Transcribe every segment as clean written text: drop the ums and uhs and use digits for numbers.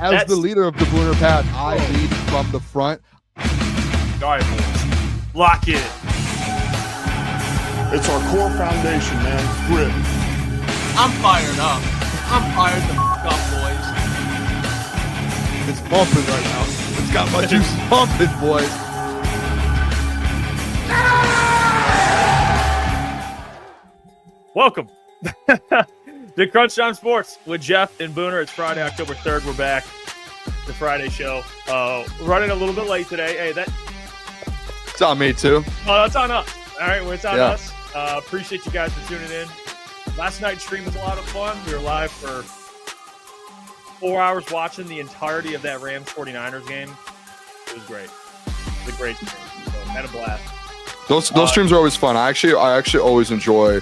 As the leader of the Booner Path, I lead from the front. All right, boys. Lock in. It's our core foundation, man. Grit. I'm fired up. I'm fired the fuck up, boys. It's pumping right now. It's got my juice pumping, boys. Welcome to Crunch Time Sports with Jeff and Booner. It's Friday, October 3rd. We're back. The Friday show. Running a little bit late today. Hey, It's on me, too. Oh, that's on us. All right, well, it's on us. Appreciate you guys for tuning in. Last night's stream was a lot of fun. We were live for 4 hours watching the entirety of that Rams 49ers game. It was great. It was a great stream. So, had a blast. Those streams are always fun. I actually always enjoy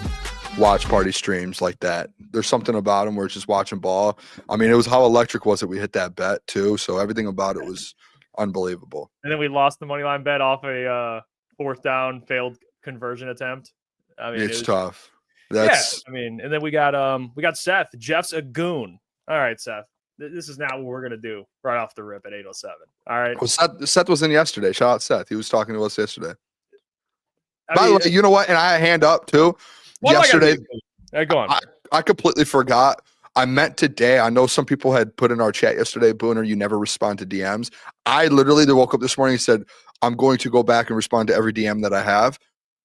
watch party streams like that. There's something about them where it's just watching ball. I mean, it was how electric was it? We hit that bet too, so everything about it was unbelievable. And then we lost the money line bet off a fourth down failed conversion attempt. I mean, it's tough. That's I mean, and then we got Seth. Jeff's a goon. All right, Seth. This is not what we're gonna do right off the rip at 8:07. All right. Well, Seth was in yesterday. Shout out Seth. He was talking to us yesterday. By the way, you know what? And I had a hand up too. Yesterday, go on. I completely forgot. I meant today. I know some people had put in our chat yesterday, Booner, you never respond to DMs. I literally woke up this morning and said, I'm going to go back and respond to every DM that I have.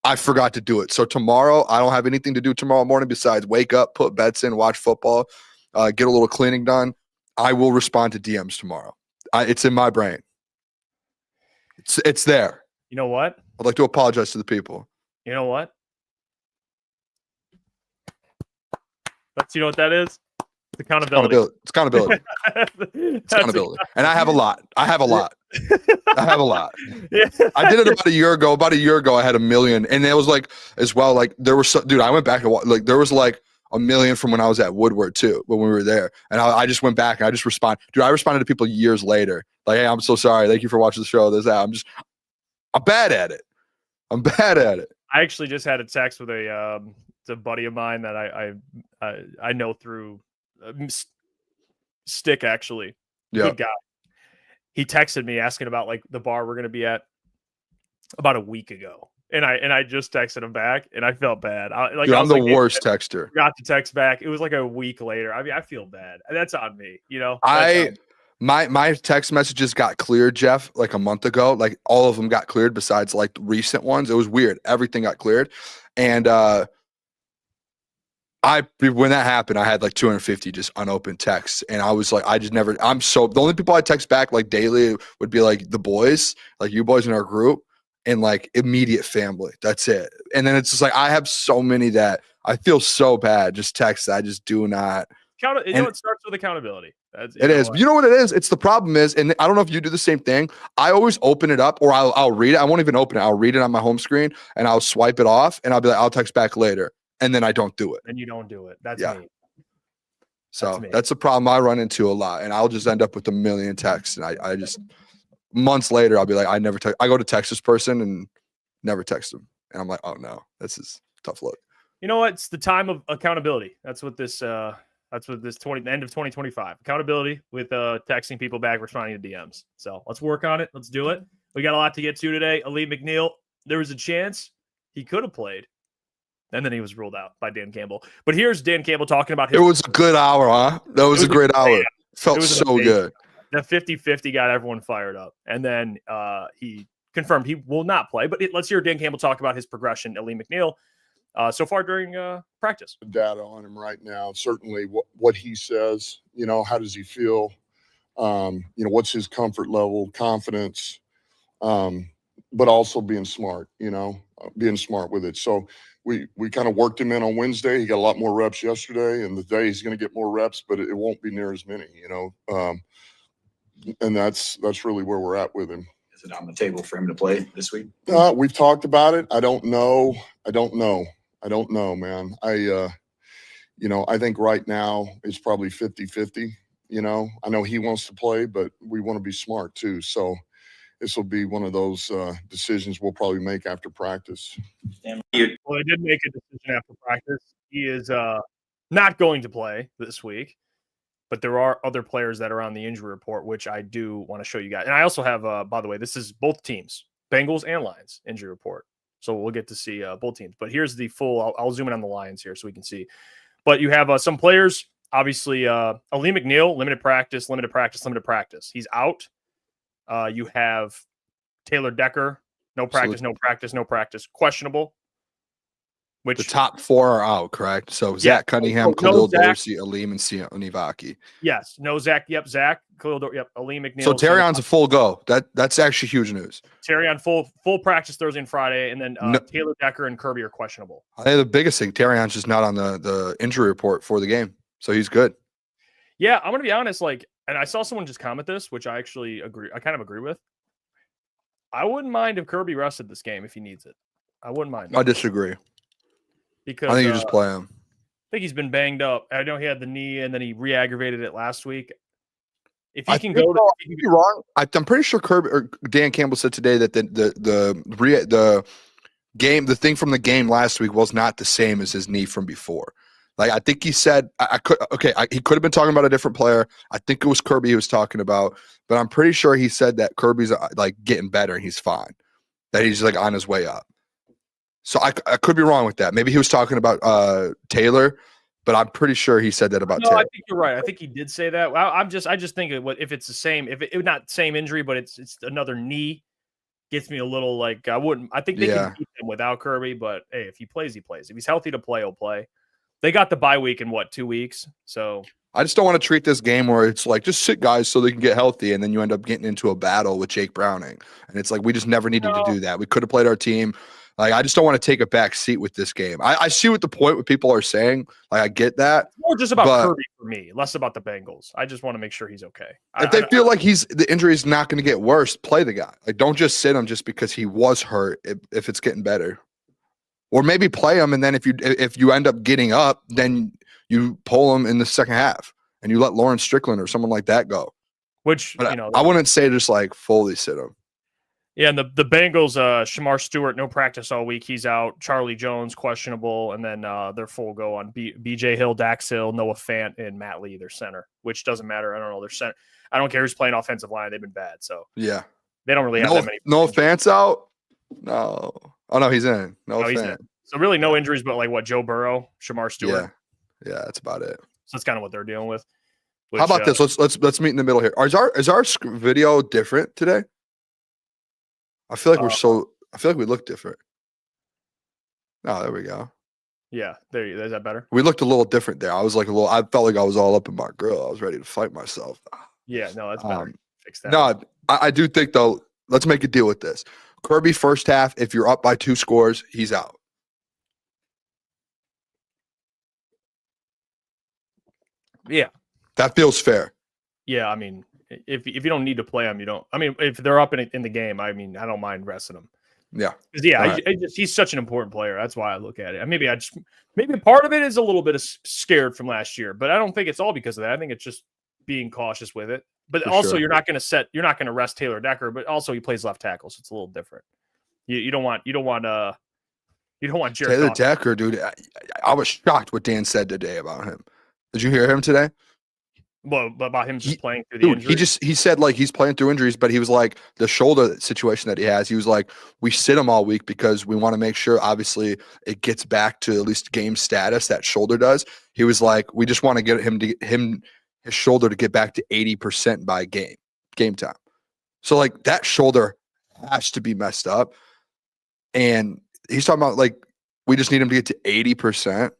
I forgot to do it. So tomorrow, I don't have anything to do tomorrow morning besides wake up, put bets in, watch football, get a little cleaning done. I will respond to DMs tomorrow. It's in my brain. It's there. You know what? I'd like to apologize to the people. You know what? You know what that is? It's accountability. It's accountability. It's accountability. And I have a lot. I have a lot. Yeah. I did it about a year ago. About a year ago, I had 1 million. And it was like, as well, like there was, dude, I went back and like there was like 1 million from when I was at Woodward too, when we were there. And I just went back and I just responded. Dude, I responded to people years later. Like, hey, I'm so sorry. Thank you for watching the show. There's that. I'm bad at it. I actually just had a text with a buddy of mine that I know through Stick, actually. Yeah. Good guy. He texted me asking about like the bar we're going to be at about a week ago. And I just texted him back and I felt bad. I'm the worst texter. Got to text back. It was like a week later. I mean, I feel bad. That's on me, you know? My text messages got cleared, Jeff, like a month ago. Like all of them got cleared besides like the recent ones. It was weird. Everything got cleared. And when that happened, I had like 250 just unopened texts. And I was like, the only people I text back like daily would be like the boys, like you boys in our group and like immediate family. That's it. And then it's just like, I have so many that I feel so bad. Just texts that I just do not. It starts with accountability. It is. You know what it is? It's the problem is, and I don't know if you do the same thing. I always open it up or I'll read it. I won't even open it. I'll read it on my home screen and I'll swipe it off and I'll be like, I'll text back later. And then I don't do it. And you don't do it. That's me. So that's a problem I run into a lot. And I'll just end up with 1 million texts. And I just, months later, I'll be like, I go to text this person and never text them. And I'm like, oh no, this is a tough look. You know what? It's the time of accountability. That's what this end of 2025 accountability with texting people back, responding to DMs. So let's work on it. Let's do it. We got a lot to get to today. Ali McNeil, there was a chance he could have played. And then he was ruled out by Dan Campbell. But here's Dan Campbell talking about his. It was a good hour, huh? That was a great hour. Felt so good. The 50-50 got everyone fired up. And then he confirmed he will not play. But let's hear Dan Campbell talk about his progression, Ali McNeil, so far during practice. Data on him right now. Certainly what he says, how does he feel? What's his comfort level, confidence, but also being smart, being smart with it. So we kind of worked him in on Wednesday. He got a lot more reps yesterday, and today he's going to get more reps, but it won't be near as many, and that's really where we're at with him. Is it on the table for him to play this week? We've talked about it. I don't know, man. I think right now it's probably 50-50. I know he wants to play, but we want to be smart too. So this will be one of those decisions we'll probably make after practice. Well, they did make a decision after practice. He is not going to play this week. But there are other players that are on the injury report, which I do want to show you guys. And I also have, by the way, this is both teams, Bengals and Lions injury report. So we'll get to see both teams. But here's the full. I'll zoom in on the Lions here so we can see. But you have some players, obviously, Ali McNeil, limited practice. He's out. You have Taylor Decker, no practice, questionable. Which the top 4 are out, correct? So Zach Cunningham, Khalil Dorsey, Aleem, and Sionivaki. Yes, no Zach. Yep, Zach, Khalil Dorsey. Yep, Aleem McNeil. So Terrion's a full go. That's actually huge news. Terrion full practice Thursday and Friday, and then Taylor Decker and Kirby are questionable. I think the biggest thing, Terrion's just not on the injury report for the game, so he's good. Yeah, I'm gonna be honest. Like, and I saw someone just comment this, which I actually agree. I kind of agree with. I wouldn't mind if Kirby rested this game if he needs it. I wouldn't mind. I disagree. Because I think you just play him. I think he's been banged up. I know he had the knee and then he re-aggravated it last week. If he can go, wrong. I'm pretty sure Kirby or Dan Campbell said today that the thing from the game last week was not the same as his knee from before. Like I think he said, he could have been talking about a different player. I think it was Kirby he was talking about, but I'm pretty sure he said that Kirby's like getting better and he's fine, that he's like on his way up. So I could be wrong with that. Maybe he was talking about Taylor, but I'm pretty sure he said that about Taylor. I think you're right. I think he did say that. I just think if it's the same, if it not same injury, but it's another knee, gets me a little like I wouldn't. I think they can beat him without Kirby, but hey, if he plays, he plays. If he's healthy to play, he'll play. They got the bye week in 2 weeks, so. I just don't want to treat this game where it's like just sit guys so they can get healthy, and then you end up getting into a battle with Jake Browning, and it's like we just never needed to do that. We could have played our team. Like, I just don't want to take a back seat with this game. I see what the point what people are saying. Like, I get that. It's more just about Kirby for me, less about the Bengals. I just want to make sure he's okay. If they feel like the injury is not going to get worse, play the guy. Like, don't just sit him just because he was hurt if it's getting better. Or maybe play him, and then if you end up getting up, then you pull him in the second half, and you let Lawrence Strickland or someone like that go. Which, I wouldn't say just, like, fully sit him. Yeah, and the Bengals, Shamar Stewart, no practice all week. He's out. Charlie Jones, questionable. And then they're full go on BJ Hill, Dax Hill, Noah Fant, and Matt Lee, their center, which doesn't matter. I don't know. Their center. I don't care who's playing offensive line. They've been bad. So yeah, they don't really have that many. Noah Fant's out? No. Oh, no, he's in. He's in. So really no injuries, but like what, Joe Burrow, Shamar Stewart. Yeah, that's about it. So that's kind of what they're dealing with. Which, how about this? Let's meet in the middle here. Is our video different today? I feel like we look different. Oh, there we go. Yeah, is that better? We looked a little different there. I felt like I was all up in my grill. I was ready to fight myself. Yeah, no, that's better. Fix that. No, I do think though, let's make a deal with this. Kirby first half, if you're up by 2 scores, he's out. Yeah. That feels fair. Yeah, I mean, if you don't need to play him, you don't. I mean, if they're up in the game, I mean, I don't mind resting them. Yeah. Yeah, he's such an important player. That's why I look at it. Maybe part of it is a little bit of scared from last year, but I don't think it's all because of that. I think it's just being cautious with it. But also, you're not going to rest Taylor Decker, but also he plays left tackle, so it's a little different. You don't want Jared Taylor Decker, dude. I was shocked what Dan said today about him. Did you hear him today? Well, about him just playing through the injury. He said like he's playing through injuries, but he was like the shoulder situation that he has. He was like, we sit him all week because we want to make sure, obviously, it gets back to at least game status. That shoulder does. He was like, we just want to get his shoulder to get back to 80% by game time. So like that shoulder has to be messed up, and he's talking about like we just need him to get to 80%.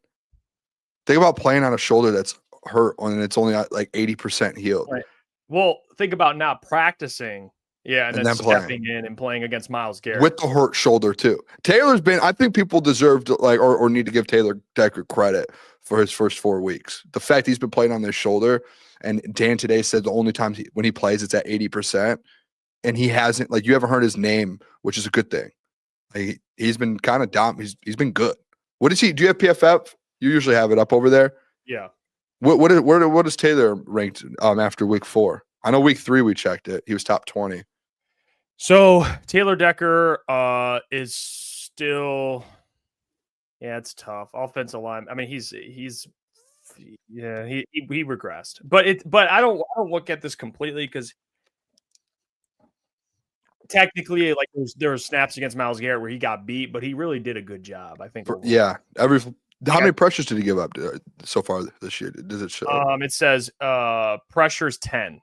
Think about playing on a shoulder that's hurt and it's only like 80% healed. Right. Well, think about not practicing. Yeah, and then stepping in and playing against Myles Garrett with the hurt shoulder too. I think people deserve to like or need to give Taylor Decker credit for his first 4 weeks. The fact he's been playing on this shoulder, and Dan today said the only time when he plays it's at 80%, and he hasn't like you haven't heard his name, which is a good thing. Like, he's been kind of dumb. He's been good. What is he? Do you have PFF? You usually have it up over there. Yeah. What is Taylor ranked after week 4? I know week 3 we checked it. He was top 20. So Taylor Decker is still, it's tough. Offensive line. I mean, he's Yeah, he regressed, but I don't look at this completely because technically, like there was snaps against Myles Garrett where he got beat, but he really did a good job. I think. Overall. Yeah, how many pressures did he give up so far this year? Does it show? It says pressures 10,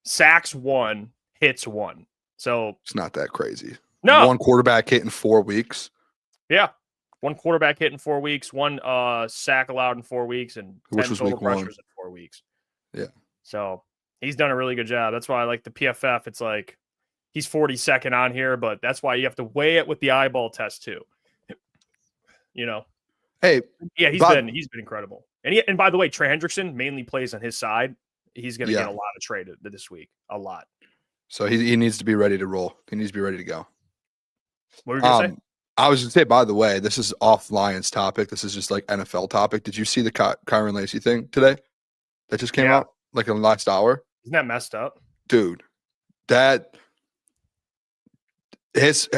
sacks 1, hits 1. So it's not that crazy. No, one quarterback hit in 4 weeks. Yeah, one quarterback hit in 4 weeks, one sack allowed in 4 weeks, and 10 which was total week pressures 1. in 4 weeks. Yeah. So he's done a really good job. That's why I like the PFF. It's like he's 42nd on here, but that's why you have to weigh it with the eyeball test too. You know. Hey, yeah, he's been incredible. And by the way, Trey Hendrickson mainly plays on his side. He's going to get a lot of trade this week, a lot. So he needs to be ready to roll. He needs to be ready to go. What were you going to say? I was going to say, by the way, this is off Lions topic. This is just like NFL topic. Did you see the Kyron Lacy thing today that just came out like in the last hour? Isn't that messed up? Dude, that his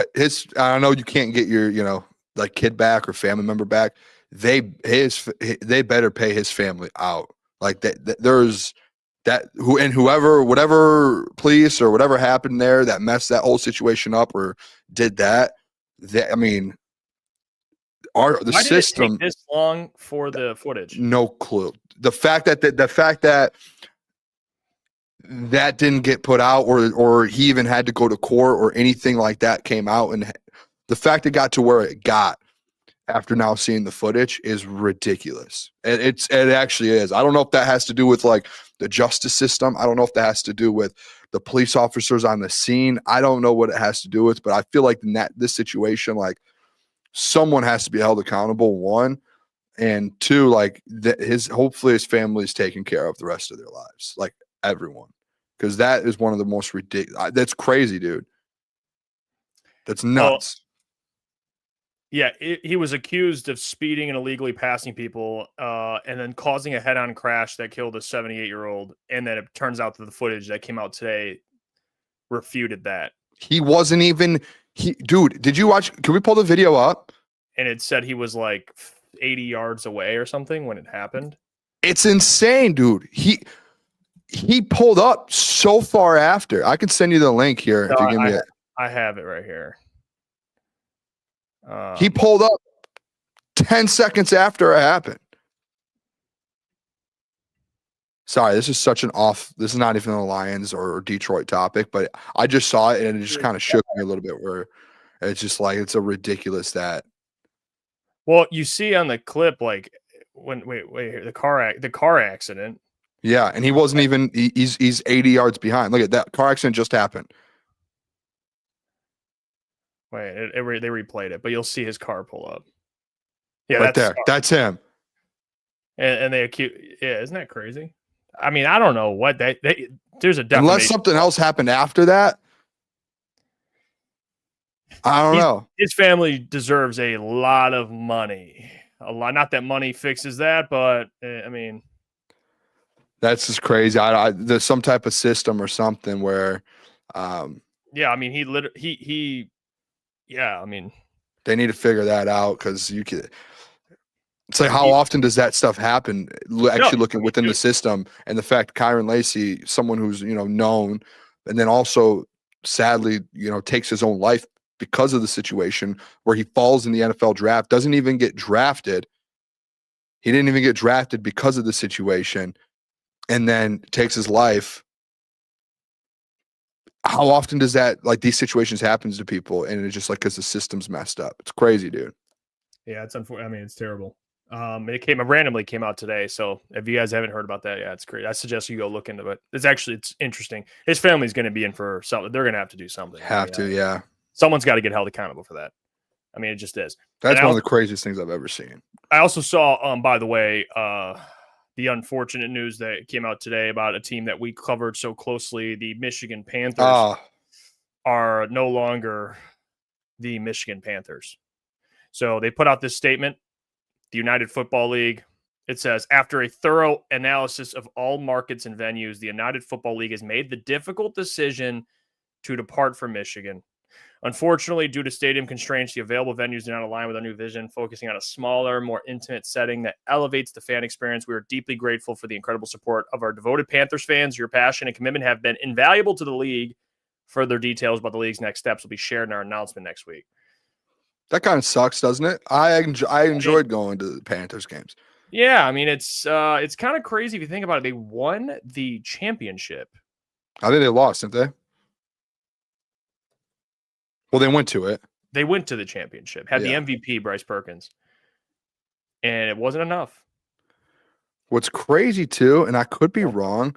I know you can't get your, like kid back or family member back. They better pay his family out. Like there's that whatever police or whatever happened there that messed that whole situation up or did that. I mean, Why system did it take this long for the footage? No clue. The fact that that didn't get put out or he even had to go to court or anything like that came out, and the fact it got to where it got after now seeing the footage is ridiculous. It actually is. I don't know if that has to do with like the justice system. I don't know if that has to do with the police officers on the scene. I don't know what it has to do with, but I feel like in this situation, like someone has to be held accountable, 1, and 2, like hopefully his family is taken care of the rest of their lives, like everyone, because that is one of the most ridiculous. That's crazy, dude. That's nuts. Yeah, he was accused of speeding and illegally passing people and then causing a head-on crash that killed a 78-year-old. And then it turns out that the footage that came out today refuted that. He wasn't even dude, did you watch? Can we pull the video up? And it said he was like 80 yards away or something when it happened. It's insane, dude. He pulled up so far after. I can send you the link here if you give me it. I have it right here. He pulled up 10 seconds after it happened. Sorry, this is this is not even a Lions or Detroit topic, but I just saw it and it just kind of shook me a little bit where it's just like, it's a ridiculous that. Well, you see on the clip, like when, the car accident. Yeah. And he wasn't even, he's 80 yards behind. Look at that. Car accident just happened. Wait, they replayed it, but you'll see his car pull up. Yeah, right there. That's him. And they accuse. Yeah, isn't that crazy? I mean, I don't know what there's a definition. Unless something else happened after that. I don't know. His family deserves a lot of money. A lot. Not that money fixes that, but I mean, that's just crazy. There's some type of system or something where. Yeah, I mean, yeah, I mean, they need to figure that out because you could. It's like, how often does that stuff happen? Looking within the system, and the fact Kyron Lacy, someone who's known, and then also sadly takes his own life because of the situation where he falls in the NFL draft, doesn't even get drafted. He didn't even get drafted because of the situation, and then takes his life. How often does that, like, these situations happens to people, and it's just like because the system's messed up? It's crazy, dude. Yeah, it's unfortunate. I mean, it's terrible. It randomly came out today. So if you guys haven't heard about that, yeah, it's great. I suggest you go look into it. It's interesting. His family's going to be in for something. They're going to have to do something. Yeah. Someone's got to get held accountable for that. I mean, it just is. That's one of the craziest things I've ever seen. I also saw, by the way, the unfortunate news that came out today about a team that we covered so closely. The Michigan Panthers are no longer the Michigan Panthers. So they put out this statement, the United Football League. It says, after a thorough analysis of all markets and venues, the United Football League has made the difficult decision to depart from Michigan. Unfortunately, due to stadium constraints, the available venues do not align with our new vision, focusing on a smaller, more intimate setting that elevates the fan experience. We are deeply grateful for the incredible support of our devoted Panthers fans. Your passion and commitment have been invaluable to the league. Further details about the league's next steps will be shared in our announcement next week. That kind of sucks, doesn't it? I enjoyed going to the Panthers games. Yeah, I mean, it's kind of crazy if you think about it. They won the championship. I think they lost, didn't they? Well, they went to it. They went to the championship, had the MVP, Bryce Perkins, and it wasn't enough. What's crazy, too, and I could be wrong,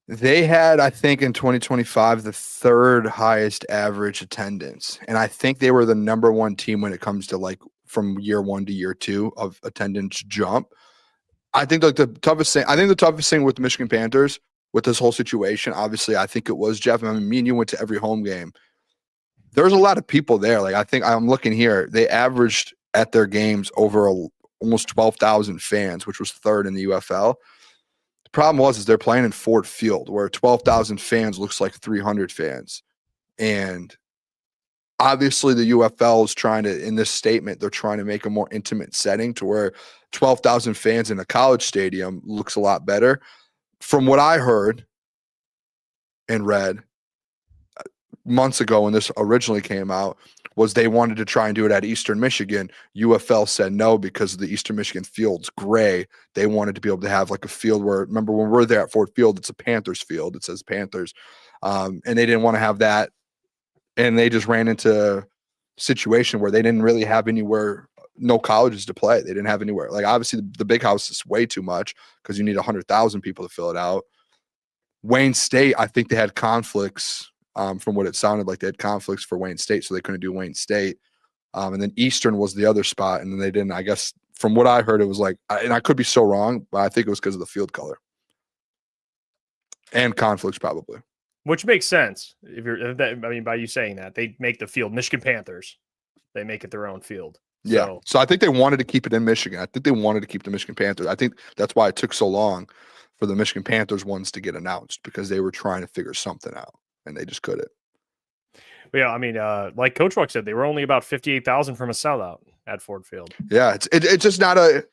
they had, I think, in 2025, the third highest average attendance. And I think they were the number one team when it comes to, like, from year 1 to year 2 of attendance jump. I think like the toughest thing with the Michigan Panthers with this whole situation, obviously, I think it was Jeff. I mean, me and you went to every home game. There's a lot of people there. Like, I think I'm looking here. They averaged at their games over almost 12,000 fans, which was third in the UFL. The problem is they're playing in Ford Field, where 12,000 fans looks like 300 fans. And obviously the UFL is trying to, in this statement, they're trying to make a more intimate setting to where 12,000 fans in a college stadium looks a lot better. From what I heard and read months ago when this originally came out, was they wanted to try and do it at Eastern Michigan. UFL said no because the Eastern Michigan field's gray. They wanted to be able to have like a field where, remember when we're there at Ford Field, it's a Panthers field. It says Panthers. And they didn't want to have that. And they just ran into a situation where they didn't really have anywhere, no colleges to play. They didn't have anywhere. Like, obviously the big house is way too much because you need 100,000 people to fill it out. Wayne State, I think they had conflicts. From what it sounded like, they had conflicts for Wayne State, so they couldn't do Wayne State. And then Eastern was the other spot, and then they didn't. I guess from what I heard, it was like, and I could be so wrong, but I think it was because of the field color and conflicts probably. Which makes sense. By you saying that, they make the field Michigan Panthers. They make it their own field. Yeah. So I think they wanted to keep it in Michigan. I think they wanted to keep the Michigan Panthers. I think that's why it took so long for the Michigan Panthers ones to get announced, because they were trying to figure something out. And they just couldn't. Yeah, I mean, like Coach Walk said, they were only about 58,000 from a sellout at Ford Field. Yeah, it's just not a.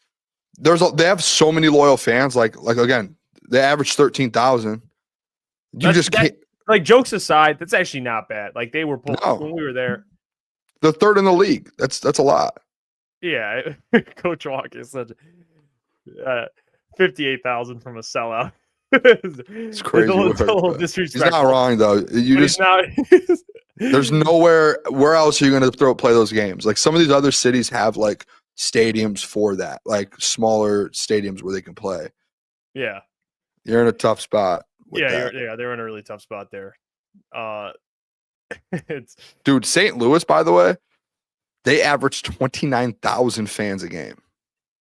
They have so many loyal fans. Like again, they average 13,000. Can't. Like, jokes aside, that's actually not bad. Like, they were when we were there. The third in the league. That's a lot. Yeah, Coach Walk is such 58,000 from a sellout. It's crazy. He's not wrong though. There's nowhere. Where else are you going to play those games? Like, some of these other cities have like stadiums for that, like smaller stadiums where they can play. Yeah, you're in a tough spot. They're in a really tough spot there. Dude, St. Louis, by the way, they average 29,000 fans a game.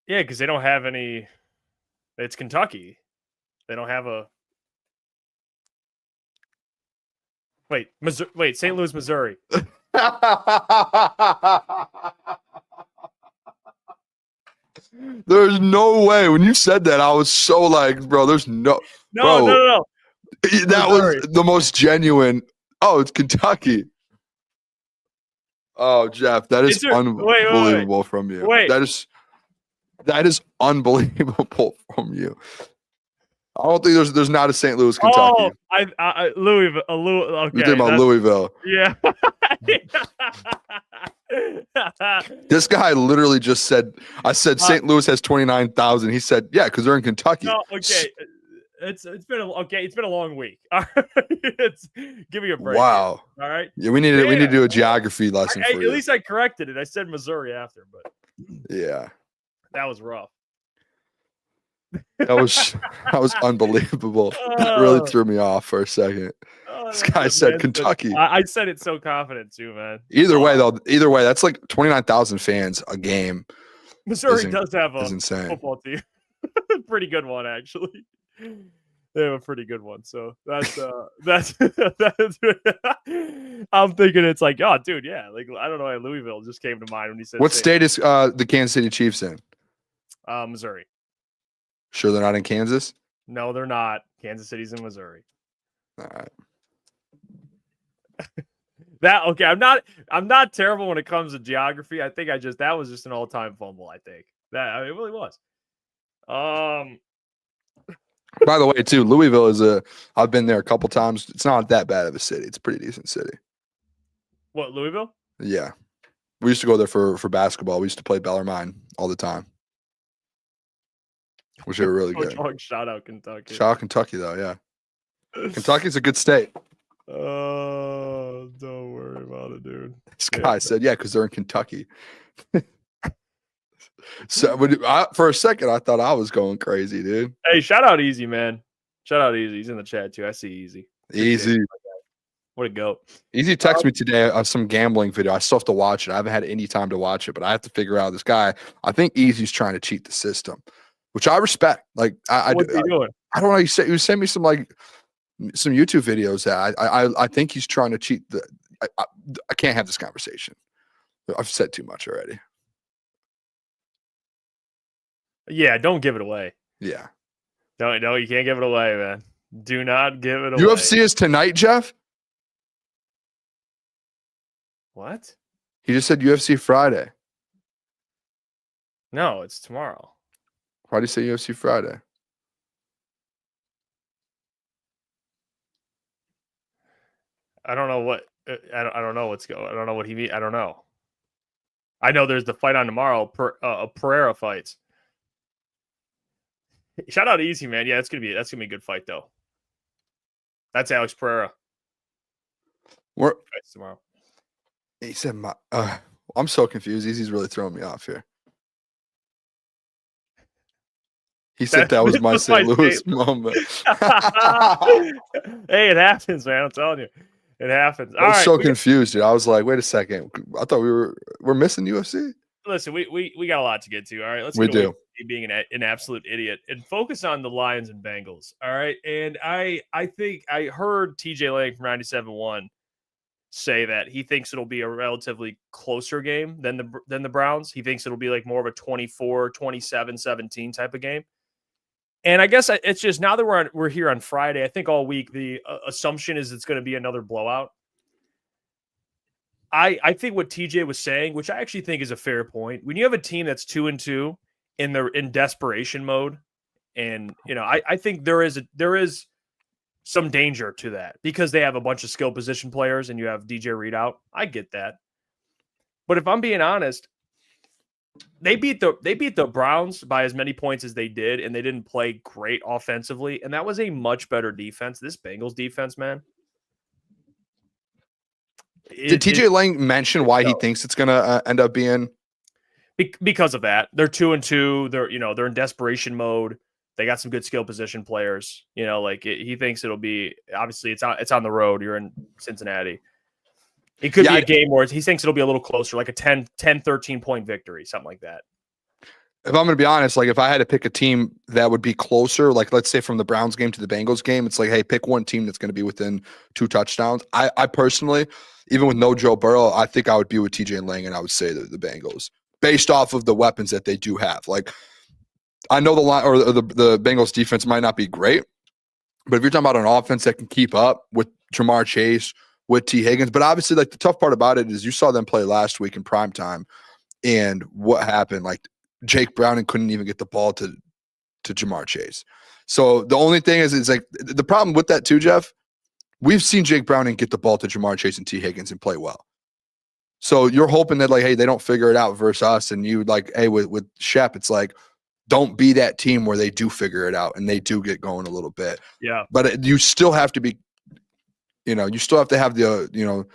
Yeah, because they don't have any. It's Kentucky. They don't have a. Wait, St. Louis, Missouri. There's no way. When you said that, I was so like, bro, there's no. No. That Missouri was the most genuine. Oh, it's Kentucky. Oh, Jeff, that is unbelievable from you. That is unbelievable from you. I don't think there's not a St. Louis, Kentucky. Oh, Louisville. Okay, you're talking about Louisville. Yeah. This guy literally just said, I said St. Louis has 29,000. He said, yeah, because they're in Kentucky. No, okay. It's been a long week. All right. Give me a break. Wow. All right. Yeah, we need to do a geography lesson for you. At least I corrected it. I said Missouri after, but yeah, that was rough. That was unbelievable. That really threw me off for a second. This guy said Kentucky. I said it so confident too, man. Either way, that's like 29,000 fans a game. Missouri does have a insane football team. Pretty good one, actually. They have a pretty good one. So that's I'm thinking it's like, oh, dude, yeah. Like, I don't know why Louisville just came to mind when he said. What state is the Kansas City Chiefs in? Missouri. Sure they're not in Kansas? No, they're not. Kansas City's in Missouri. All right. Okay. I'm not terrible when it comes to geography. I think that was just an all-time fumble. I think it really was. By the way, too, Louisville I've been there a couple times. It's not that bad of a city. It's a pretty decent city. What, Louisville? Yeah. We used to go there for basketball. We used to play Bellarmine all the time, which were really good. Shout out Kentucky. Shout out Kentucky, though, yeah. Kentucky's a good state. Oh, don't worry about it, dude. This guy said, yeah, because they're in Kentucky. So for a second, I thought I was going crazy, dude. Hey, shout out Easy, man. Shout out Easy. He's in the chat, too. I see Easy. Easy. What a goat. Easy texted me today some gambling video. I still have to watch it. I haven't had any time to watch it, but I have to figure out this guy. I think Easy's trying to cheat the system, which I respect. Like, What's he doing? I don't know. He sent me some YouTube videos that I think he's trying to cheat the. I can't have this conversation. I've said too much already. Yeah, don't give it away. Yeah. No, you can't give it away, man. Do not give it away. UFC is tonight, Jeff? What? He just said UFC Friday. No, it's tomorrow. Why do you say UFC Friday? I don't know what I don't know what's going. I don't know what he mean. I don't know. I know there's the fight on tomorrow. Pereira fights. Shout out to Easy, man. Yeah, that's gonna be a good fight though. That's Alex Pereira. Fights tomorrow. He said, I'm so confused. Easy's really throwing me off here. He said that was my St. Louis moment. Hey, it happens, man. I'm telling you. It happens. I was so confused, dude. I was like, wait a second. I thought we're missing UFC. Listen, we got a lot to get to. All right, let's get away from being an absolute idiot and focus on the Lions and Bengals. All right, and I think I heard TJ Lang from 97.1 say that he thinks it'll be a relatively closer game than the Browns. He thinks it'll be like more of a 24, 27, 17 type of game. And I guess it's just now that we're here on Friday, I think all week the assumption is it's going to be another blowout. I think what TJ was saying, which I actually think is a fair point, when you have a team that's 2-2 and they're in desperation mode, and I think there is some danger to that because they have a bunch of skill position players and you have DJ Reed out. I get that, but if I'm being honest, they beat the Browns by as many points as they did, and they didn't play great offensively, and that was a much better defense. This Bengals defense, man. Did TJ Lang mention why he thinks it's going to end up being? Because of that. They're 2-2. They're in desperation mode. They got some good skill position players. He thinks it'll be, obviously it's on the road. You're in Cincinnati. It could be a game where he thinks it'll be a little closer, like a 10, 13 point victory, something like that. If I'm going to be honest, like if I had to pick a team that would be closer, like let's say from the Browns game to the Bengals game, it's like, hey, pick one team that's going to be within 2 touchdowns. I personally, even with no Joe Burrow, I think I would be with TJ Lang and I would say the Bengals based off of the weapons that they do have. Like I know the line or the Bengals defense might not be great, but if you're talking about an offense that can keep up with Jamar Chase, with T. Higgins, but obviously like the tough part about it is you saw them play last week in primetime and what happened, like Jake Browning couldn't even get the ball to Jamar Chase. So the only thing is like the problem with that too, Jeff, we've seen Jake Browning get the ball to Jamar Chase and T. Higgins and play well. So you're hoping that like, hey, they don't figure it out versus us. And you like, hey, with Shep, it's like, don't be that team where they do figure it out and they do get going a little bit. Yeah. But you still have to be, you still have to have the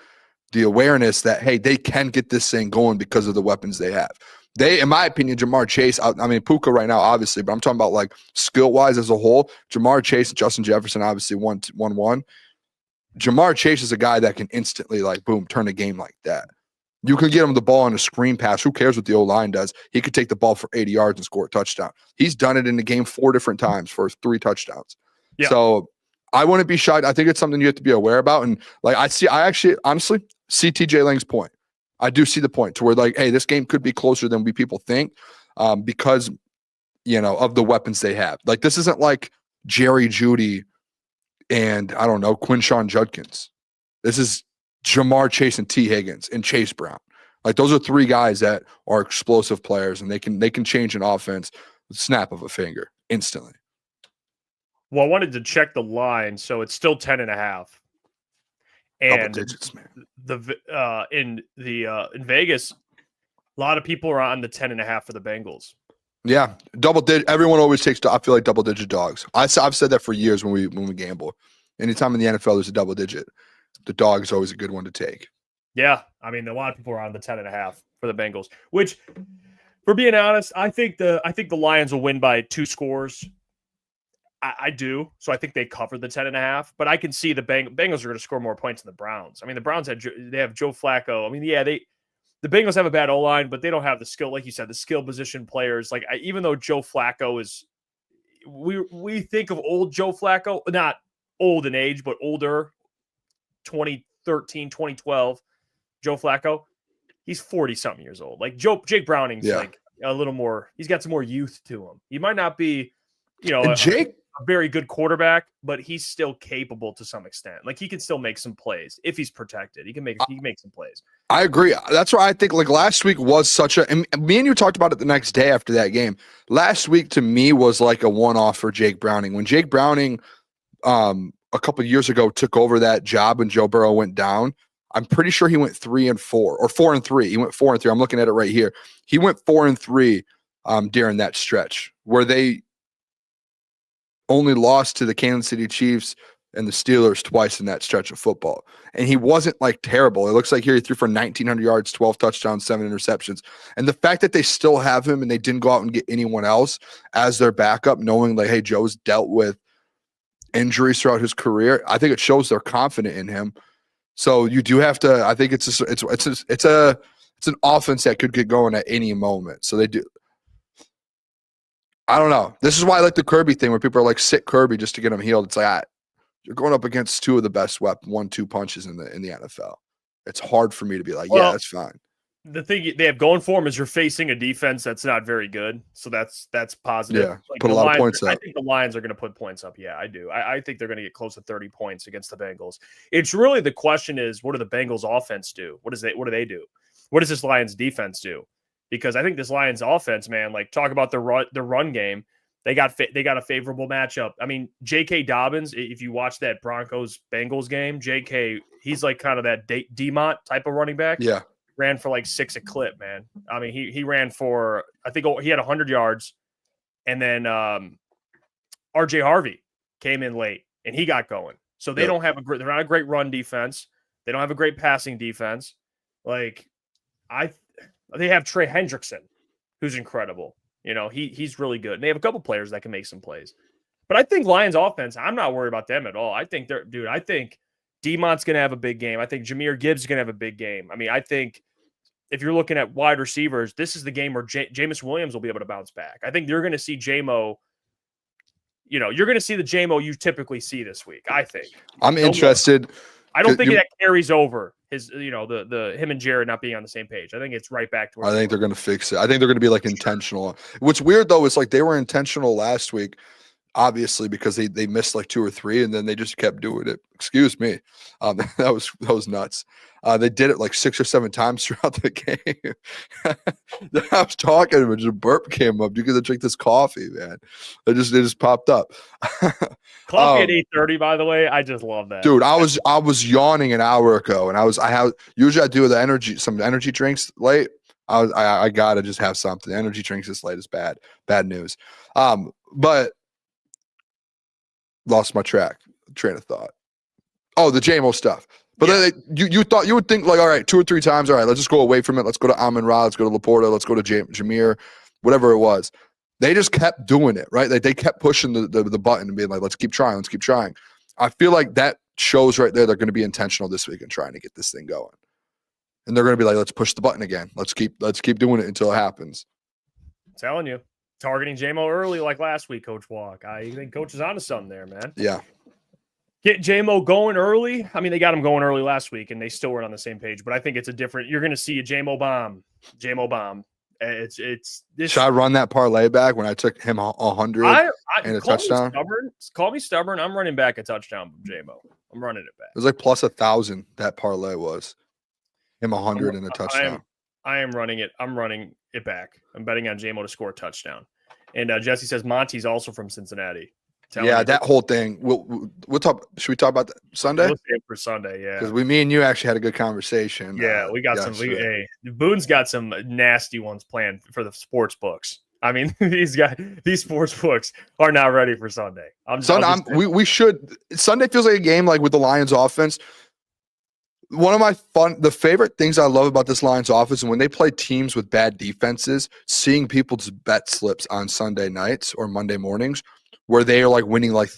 awareness that, hey, they can get this thing going because of the weapons they have. They, in my opinion, Jamar Chase, I mean, Puka right now, obviously, but I'm talking about like skill-wise as a whole. Jamar Chase and Justin Jefferson obviously 1-1. Jamar Chase is a guy that can instantly, like, boom, turn a game like that. You can get him the ball on a screen pass. Who cares what the O-line does? He could take the ball for 80 yards and score a touchdown. He's done it in the game 4 different times for 3 touchdowns. Yeah. So I wouldn't be shy. I think it's something you have to be aware about. And like I actually honestly see TJ Lang's point. I do see the point to where like, hey, this game could be closer than people think because, of the weapons they have. Like this isn't like Jerry Jeudy and I don't know, Quinshon Judkins. This is Jamar Chase and T. Higgins and Chase Brown. Like those are three guys that are explosive players, and they can change an offense with the snap of a finger instantly. Well, I wanted to check the line, so it's still 10.5. And double digits, man. In Vegas, a lot of people are on the 10.5 for the Bengals. Yeah, double digit. Everyone always takes. I feel like double digit dogs. I've said that for years when we gamble. Anytime in the NFL there's a double digit, the dog is always a good one to take. Yeah, I mean, a lot of people are on the 10.5 for the Bengals. Which, for being honest, I think the Lions will win by 2 scores. I do. So I think they cover the 10.5. But I can see the Bengals are going to score more points than the Browns. I mean, the Browns have Joe Flacco. I mean, yeah, the Bengals have a bad O-line, but they don't have the skill, like you said, the skill position players. Like even though Joe Flacco is, we think of old Joe Flacco, not old in age, but older, 2013, 2012, Joe Flacco, he's 40-something years old. Like Jake Browning's like a little more, he's got some more youth to him. He might not be, a very good quarterback, but he's still capable to some extent. Like he can still make some plays if he's protected. He can make some plays. I agree. That's why I think like last week was such a. And me and you talked about it the next day after that game. Last week to me was like a one-off for Jake Browning. When Jake Browning, a couple of years ago, took over that job when Joe Burrow went down, I'm pretty sure he went 3-4 or 4-3. He went 4-3. I'm looking at it right here. He went 4-3 during that stretch where they only lost to the Kansas City Chiefs and the Steelers twice in that stretch of football. And he wasn't like terrible. It looks like here he threw for 1,900 yards, 12 touchdowns, 7 interceptions. And the fact that they still have him and they didn't go out and get anyone else as their backup, knowing like, hey, Joe's dealt with injuries throughout his career, I think it shows they're confident in him. So you do have to. I think it's an offense that could get going at any moment. So they do. I don't know. This is why I like the Kirby thing where people are like, sit Kirby just to get him healed. It's like, you're going up against 2 of the best 1-2 punches in the NFL. It's hard for me to be like, yeah, that's fine. The thing they have going for them is you're facing a defense that's not very good. So that's positive. Yeah, like put a lot of points up. I think the Lions are going to put points up. Yeah, I do. I think they're going to get close to 30 points against the Bengals. It's really the question is, what do the Bengals offense do? What do they do? What does this Lions defense do? Because I think this Lions offense, man, like talk about the run game. They got a favorable matchup. I mean, J.K. Dobbins, if you watch that Broncos-Bengals game, J.K., he's like kind of that Demont type of running back. Yeah. Ran for like 6 a clip, man. I mean, he ran for, I think he had 100 yards. And then R.J. Harvey came in late, and he got going. So they don't have they're not a great run defense. They don't have a great passing defense. Like, they have Trey Hendrickson, who's incredible. He's really good. And they have a couple players that can make some plays. But I think Lions offense, I'm not worried about them at all. I think I think Demont's going to have a big game. I think Jahmyr Gibbs is going to have a big game. I mean, I think if you're looking at wide receivers, this is the game where Jameis Williams will be able to bounce back. I think you're going to see J-Mo. You're going to see the J-Mo you typically see this week, I think. I'm interested. I don't think that carries over his, the him and Jared not being on the same page. I think it's right back to where I think they're going to fix it. I think they're going to be like intentional. What's weird though is like they were intentional last week, obviously because they missed like 2 or 3 and then they just kept doing it. Excuse me. That was nuts. They did it like 6 or 7 times throughout the game. I was talking and just a burp came up. You could drink this coffee, man. It just popped up. Coffee at 8:30, by the way. I just love that. Dude, I was yawning an hour ago and usually I do some energy drinks late. I gotta just have something. Energy drinks this late is bad news. But lost my train of thought. Oh, the JMO stuff. But then you would think like, all right, 2 or 3 times. All right, let's just go away from it. Let's go to Amon-Ra. Let's go to Laporta. Let's go to Jahmyr, whatever it was. They just kept doing it, right? Like they kept pushing the button and being like, let's keep trying. Let's keep trying. I feel like that shows right there they're going to be intentional this week and trying to get this thing going. And they're going to be like, let's push the button again. Let's keep doing it until it happens. I'm telling you, targeting JMO early like last week, Coach Walk. I think Coach is onto something there, man. Yeah. Get JMO going early. I mean, they got him going early last week, and they still weren't on the same page. But I think it's a different. You're going to see a JMO bomb. It's this. Should I run that parlay back when I took him 100 and a touchdown? Call me stubborn. I'm running back a touchdown from JMO. I'm running it back. It was like plus 1,000. That parlay was him 100 and a touchdown. I am running it. I'm running it back. I'm betting on JMO to score a touchdown. And Jesse says Monty's also from Cincinnati. Yeah, that whole thing. We'll talk. Should we talk about that Sunday? We'll save it for Sunday, yeah. Because me and you actually had a good conversation. Yeah, we got yesterday. Boone's got some nasty ones planned for the sports books. I mean, these sports books are not ready for Sunday. We should. Sunday feels like a game like with the Lions offense. One of the favorite things I love about this Lions offense, and when they play teams with bad defenses, seeing people's bet slips on Sunday nights or Monday mornings, where they are like winning like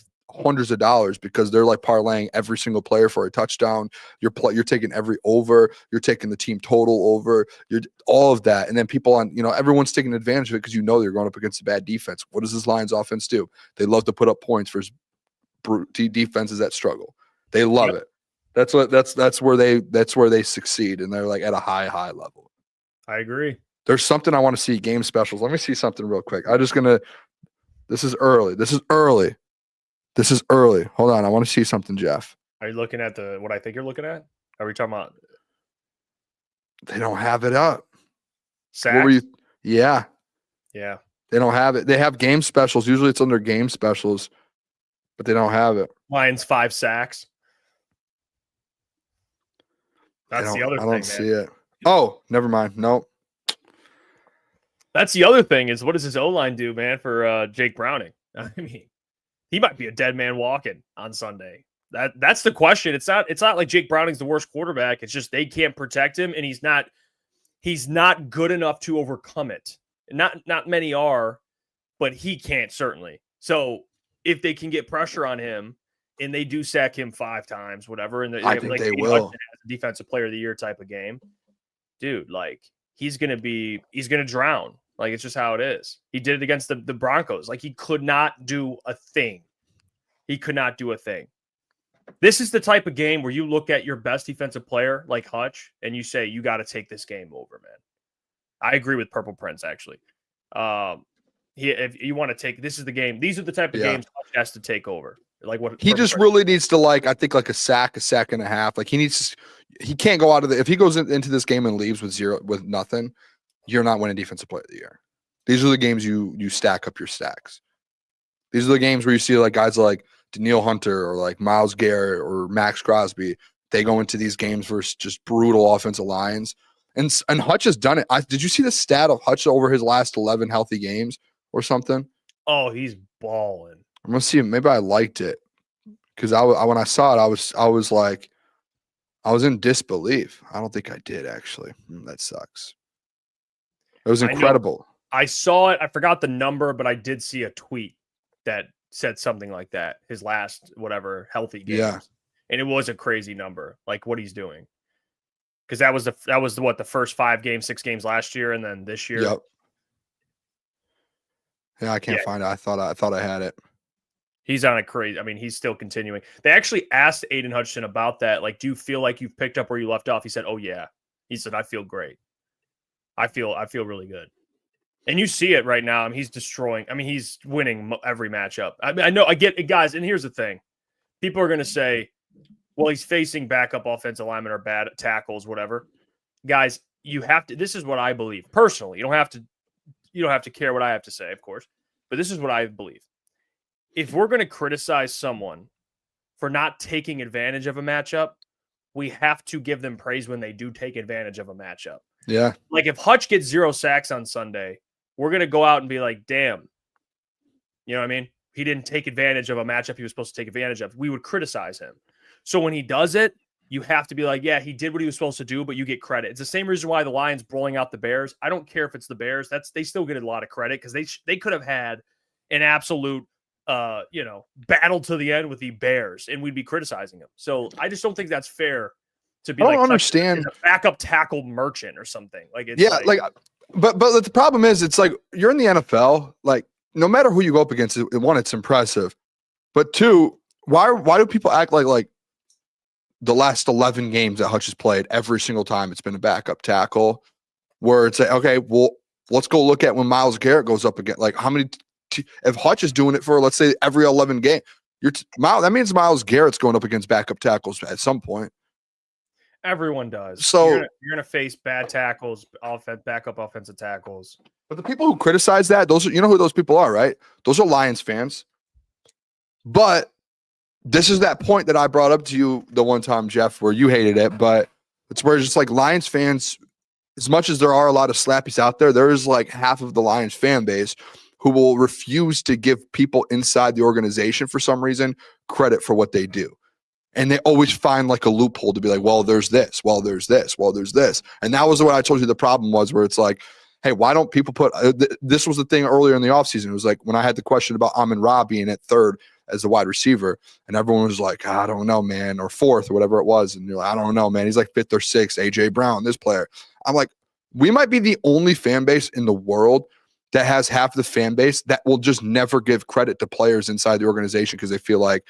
hundreds of dollars because they're like parlaying every single player for a touchdown. You're taking every over. You're taking the team total over. You're all of that, and then people everyone's taking advantage of it because they're going up against a bad defense. What does this Lions offense do? They love to put up points for defenses that struggle. They love it. That's where they succeed, and they're like at a high level. I agree. There's something I want to see, game specials. Let me see something real quick. This is early. Hold on. I want to see something, Jeff. Are you looking at what I think you're looking at? Are we talking about? They don't have it up. Sacks? What were you? Yeah. Yeah. They don't have it. They have game specials. Usually it's under game specials, but they don't have it. Lions 5 sacks. That's the other thing. I don't see it. Oh, never mind. Nope. That's the other thing is what does his O-line do, man, for Jake Browning? I mean, he might be a dead man walking on Sunday. That's the question. It's not like Jake Browning's the worst quarterback. It's just they can't protect him, and he's not good enough to overcome it. Not many are, but he can't certainly. So if they can get pressure on him and they do sack him 5 times, whatever, and I think they will. As a defensive player of the year type of game, dude, like he's gonna drown. Like it's just how it is. He did it against the Broncos. Like he could not do a thing. This is the type of game where you look at your best defensive player like Hutch and you say, you got to take this game over, man. I agree with Purple Prince, actually. If you want to take, this is the game. These are the type of games Hutch has to take over. Like what he just really needs to I think like a sack and a half. Like he can't go out of if he goes into this game and leaves with nothing, you're not winning defensive player of the year. These are the games you stack up your stacks. These are the games where you see like guys like Daniil Hunter or like Myles Garrett or Max Crosby. They go into these games versus just brutal offensive lines. And Hutch has done it. Did you see the stat of Hutch over his last 11 healthy games or something? Oh, he's balling. I'm gonna see. Maybe I liked it because when I saw it, I was like, I was in disbelief. I don't think I did actually. That sucks. It was incredible. I saw it. I forgot the number, but I did see a tweet that said something like that. His last healthy games. Yeah. And it was a crazy number, like what he's doing. Because that was the first 6 games last year, and then this year. Yep. Yeah, I can't find it. I thought I had it. He's on a crazy. I mean, he's still continuing. They actually asked Aiden Hutchinson about that. Like, do you feel like you've picked up where you left off? He said, "Oh yeah." He said, "I feel great. I feel really good." And you see it right now. I mean, he's destroying. I mean, he's winning every matchup. I mean, I know. I get it, guys. And here's the thing: people are going to say, "Well, he's facing backup offensive linemen or bad tackles, whatever." Guys, you have to. This is what I believe personally. You don't have to care what I have to say, of course. But this is what I believe. If we're going to criticize someone for not taking advantage of a matchup, we have to give them praise when they do take advantage of a matchup. Yeah. Like if Hutch gets 0 sacks on Sunday, we're going to go out and be like, damn, you know what I mean? He didn't take advantage of a matchup he was supposed to take advantage of. We would criticize him. So when he does it, you have to be like, yeah, he did what he was supposed to do, but you get credit. It's the same reason why the Lions blowing out the Bears. I don't care if it's the Bears. They still get a lot of credit because they could have had an absolute battle to the end with the Bears, and we'd be criticizing them. So I just don't think that's fair to be. I don't understand a backup tackle merchant or something like it's but the problem is it's like you're in the NFL. Like no matter who you go up against, one, it's impressive, but two, why do people act like the last 11 games that Hutch has played every single time it's been a backup tackle, where it's like, okay, well let's go look at when Myles Garrett goes up again. Like how many? If Hutch is doing it for, let's say, every 11 game, That means Myles Garrett's going up against backup tackles at some point. Everyone does. So you're gonna face bad tackles, backup offensive tackles. But the people who criticize that, you know who those people are, right? Those are Lions fans. But this is that point that I brought up to you the one time, Jeff, where you hated it. But it's where it's just like Lions fans, as much as there are a lot of slappies out there, there is like half of the Lions fan base who will refuse to give people inside the organization for some reason credit for what they do. And they always find like a loophole to be like, well, there's this, well, there's this, well, there's this. And that was what I told you the problem was, where it's like, hey, why don't people put this was the thing earlier in the offseason. It was like when I had the question about Amon-Ra being at third as the wide receiver, and everyone was like, I don't know, man, or fourth or whatever it was. And you're like, I don't know, man. He's like fifth or sixth, AJ Brown, this player. I'm like, we might be the only fan base in the world that has half the fan base that will just never give credit to players inside the organization because they feel like,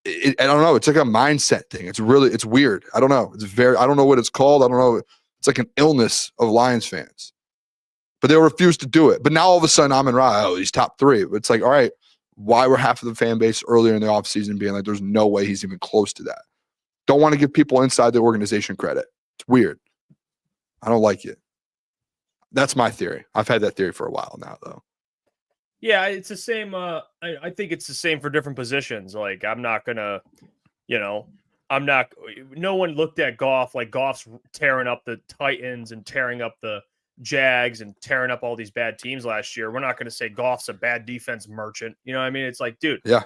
I don't know. It's like a mindset thing. It's weird. I don't know. I don't know what it's called. I don't know. It's like an illness of Lions fans. But they'll refuse to do it. But now all of a sudden, Amon-Ra, he's top three. It's like, all right, why were half of the fan base earlier in the offseason being like, there's no way he's even close to that? Don't want to give people inside the organization credit. It's weird. I don't like it. That's my theory. I've had that theory for a while now, though. Yeah, it's the same. I think it's the same for different positions. Like, I'm not going to, no one looked at Goff like Goff's tearing up the Titans and tearing up the Jags and tearing up all these bad teams last year. We're not going to say Goff's a bad defense merchant. You know what I mean? It's like, dude. Yeah.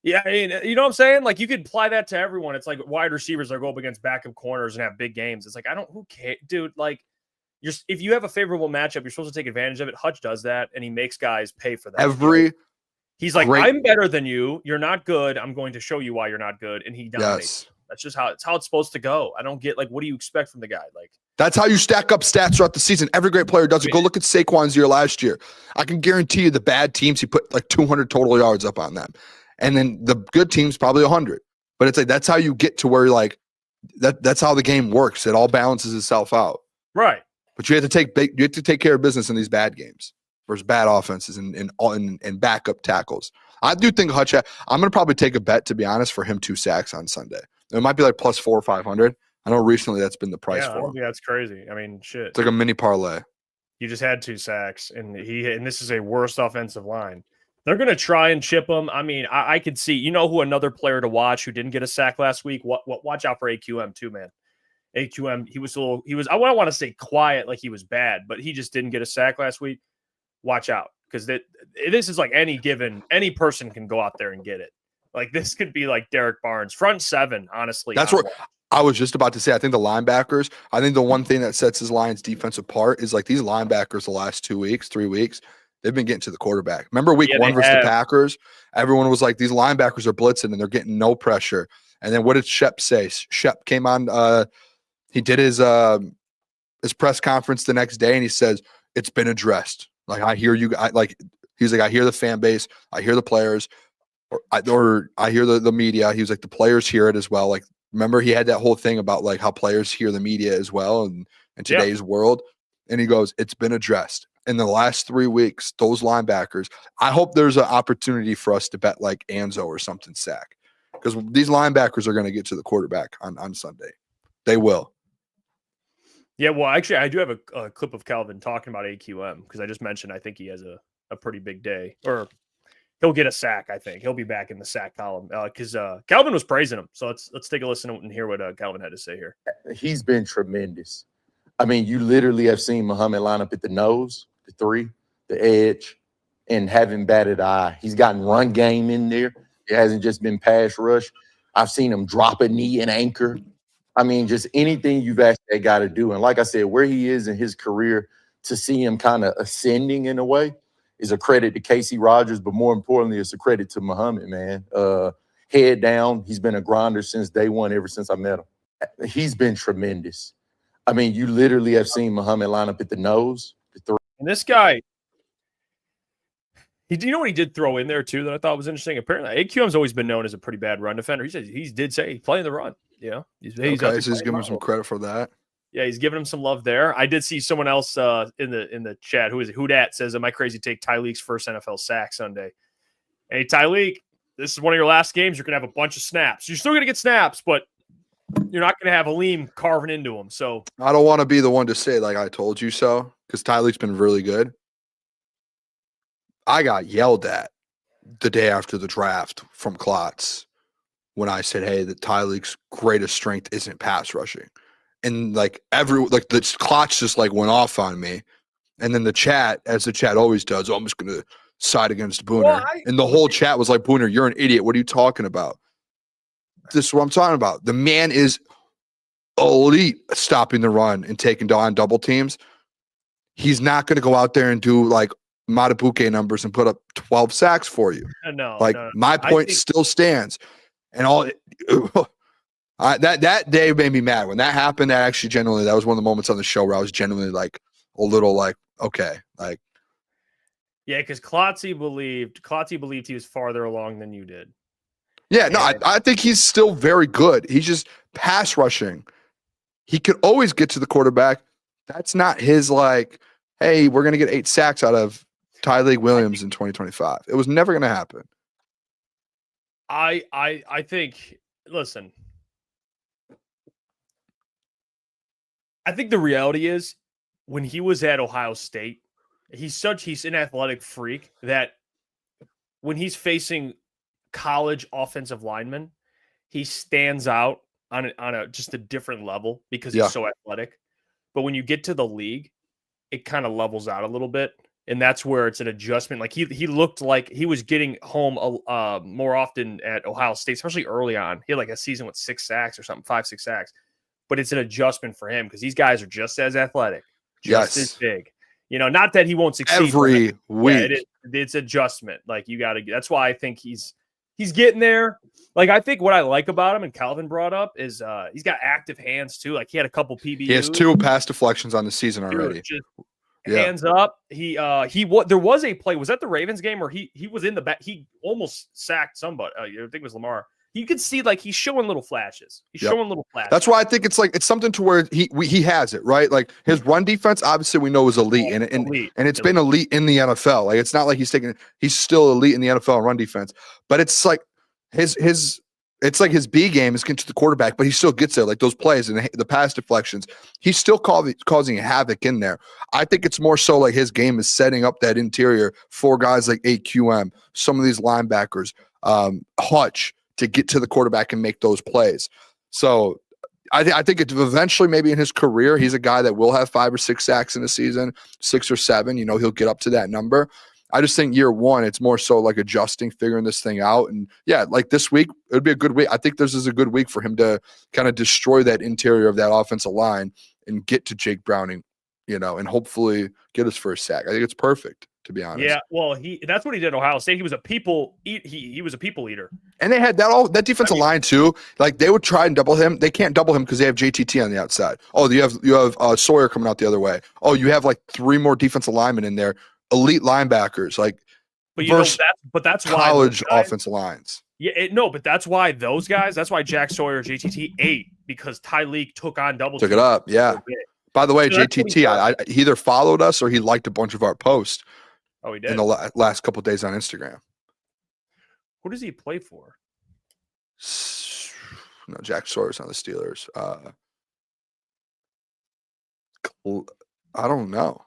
Yeah. I mean, you know what I'm saying? Like, you could apply that to everyone. It's like wide receivers that go up against backup corners and have big games. It's like, who cares? Dude, like, if you have a favorable matchup, you're supposed to take advantage of it. Hutch does that, and he makes guys pay for that. He's like, I'm better than you. You're not good. I'm going to show you why you're not good. And he dominates. Yes. That's just how it's supposed to go. I don't get, like, what do you expect from the guy? Like, that's how you stack up stats throughout the season. Every great player does it. Go look at Saquon's year last year. I can guarantee you the bad teams, he put like 200 total yards up on them. And then the good teams, probably 100. But it's like, that's how you get to where, like, that's how the game works. It all balances itself out. Right. But you have to take care of business in these bad games versus bad offenses and backup tackles. I do think Hutch. I'm going to probably take a bet, to be honest, for him 2 sacks on Sunday. It might be like plus 400 or 500. I know recently that's been the price for him. Yeah, that's crazy. I mean, shit. It's like a mini parlay. You just had 2 sacks, and this is a worst offensive line. They're going to try and chip him. I mean, I could see. You know who another player to watch who didn't get a sack last week? Watch out for AQM too, man. AQM, he was I don't want to say quiet like he was bad, but he just didn't get a sack last week. Watch out, because this is like any person can go out there and get it. Like, this could be like Derek Barnes, front 7, honestly. That's what I was just about to say. I think the linebackers, I think the one thing that sets his Lions defense apart is like these linebackers the last 2 weeks, 3 weeks, they've been getting to the quarterback. Remember week 1 versus the Packers? Everyone was like, these linebackers are blitzing and they're getting no pressure. And then what did Shep say? Shep came on, he did his press conference the next day, and he says, it's been addressed. Like, I hear you. He's like, I hear the fan base. I hear the players. Or I hear the media. He was like, the players hear it as well. Like, remember he had that whole thing about like how players hear the media as well in today's world. And he goes, it's been addressed. In the last 3 weeks, those linebackers, I hope there's an opportunity for us to bet like Anzo or something sack, because these linebackers are going to get to the quarterback on Sunday. They will. Yeah, well, actually, I do have a clip of Calvin talking about AQM, because I just mentioned I think he has a pretty big day, or he'll get a sack. I think he'll be back in the sack column, because Calvin was praising him. So let's take a listen and hear what Calvin had to say here. He's been tremendous. I mean, you literally have seen Muhammad line up at the nose, the 3, the edge, and have him batted eye. He's gotten run game in there. It hasn't just been pass rush. I've seen him drop a knee and anchor. I mean, just anything you've asked that guy to do. And like I said, where he is in his career, to see him kind of ascending in a way is a credit to Casey Rogers, but more importantly, it's a credit to Muhammad, man. Head down. He's been a grinder since day one, ever since I met him. He's been tremendous. I mean, you literally have seen Muhammad line up at the nose. And this guy, you know what he did throw in there too that I thought was interesting? Apparently, AQM's always been known as a pretty bad run defender. He said he did say he's playing the run. Yeah, he's giving him some credit for that. Yeah, he's giving him some love there. I did see someone else in the chat. Who is it? Who dat says, "Am I crazy to take Tyleek's first NFL sack Sunday?" Hey, Tyleek, this is one of your last games. You're going to have a bunch of snaps. You're still going to get snaps, but you're not going to have Aleem carving into them. So I don't want to be the one to say, like, I told you so, because Tyleek's been really good. I got yelled at the day after the draft from Klotz when I said, hey, that Tyleek's greatest strength isn't pass rushing. And like the Klotz just like went off on me. And then the chat, as the chat always does, I'm just going to side against Booner. Well, and the whole chat was like, Booner, you're an idiot. What are you talking about? This is what I'm talking about. The man is elite stopping the run and taking on double teams. He's not going to go out there and do like Matabuke numbers and put up 12 sacks for you. No, my point still stands. And all that day made me mad when that happened. That was one of the moments on the show where I was genuinely like a little like, okay, like, yeah, because Klotzy believed he was farther along than you did. Yeah, no, I think he's still very good. He's just pass rushing. He could always get to the quarterback. That's not his like, hey, we're gonna get 8 sacks out of Tyleek Williams in 2025. It was never gonna happen. I think, listen, I think the reality is when he was at Ohio State, he's an athletic freak that when he's facing college offensive linemen, he stands out on just a different level because he's so athletic. But when you get to the league, it kind of levels out a little bit. And that's where it's an adjustment. Like he looked like he was getting home more often at Ohio State, especially early on. He had like a season with 6 sacks or something, 5-6 sacks. But it's an adjustment for him because these guys are just as athletic, just as big. You know, not that he won't succeed every week. Yeah, it's adjustment. Like you got to. That's why I think he's getting there. Like I think what I like about him, and Calvin brought up, is he's got active hands too. Like he had a couple PBUs. He has 2 pass deflections on the season already. Hands up. There was a play. Was that the Ravens game where he was in the back? He almost sacked somebody. I think it was Lamar. You could see like he's showing little flashes. Showing little flashes. That's why I think it's something to where he has it right. Like his run defense, obviously we know is elite, and it's been elite in the NFL. Like it's not like he's still elite in the NFL run defense, but it's like it's like his B game is getting to the quarterback, but he still gets there. Like those plays and the pass deflections, he's still causing havoc in there. I think it's more so like his game is setting up that interior for guys like AQM, some of these linebackers, Hutch, to get to the quarterback and make those plays. So I think it eventually, maybe in his career, he's a guy that will have 5 or 6 sacks in a season, 6 or 7. You know, he'll get up to that number. I just think year one, it's more so like adjusting, figuring this thing out. And yeah, like this week, it would be a good week. I think this is a good week for him to kind of destroy that interior of that offensive line and get to Jake Browning, you know, and hopefully get his first sack. I think it's perfect, to be honest. Yeah, well, that's what he did at Ohio State. He was a people eater. And they had that defensive line too. Like they would try and double him. They can't double him because they have JTT on the outside. Oh, you have Sawyer coming out the other way. Oh, you have like 3 more defensive linemen in there. Elite linebackers, like, but that's why college offensive lines. Yeah, but that's why those guys. That's why Jack Sawyer, JTT ate because Tyleek took on double. Took it up, yeah. By the way, so JTT, he either followed us or he liked a bunch of our posts. Oh, he did in the last couple of days on Instagram. Who does he play for? No, Jack Sawyer's on the Steelers. I don't know.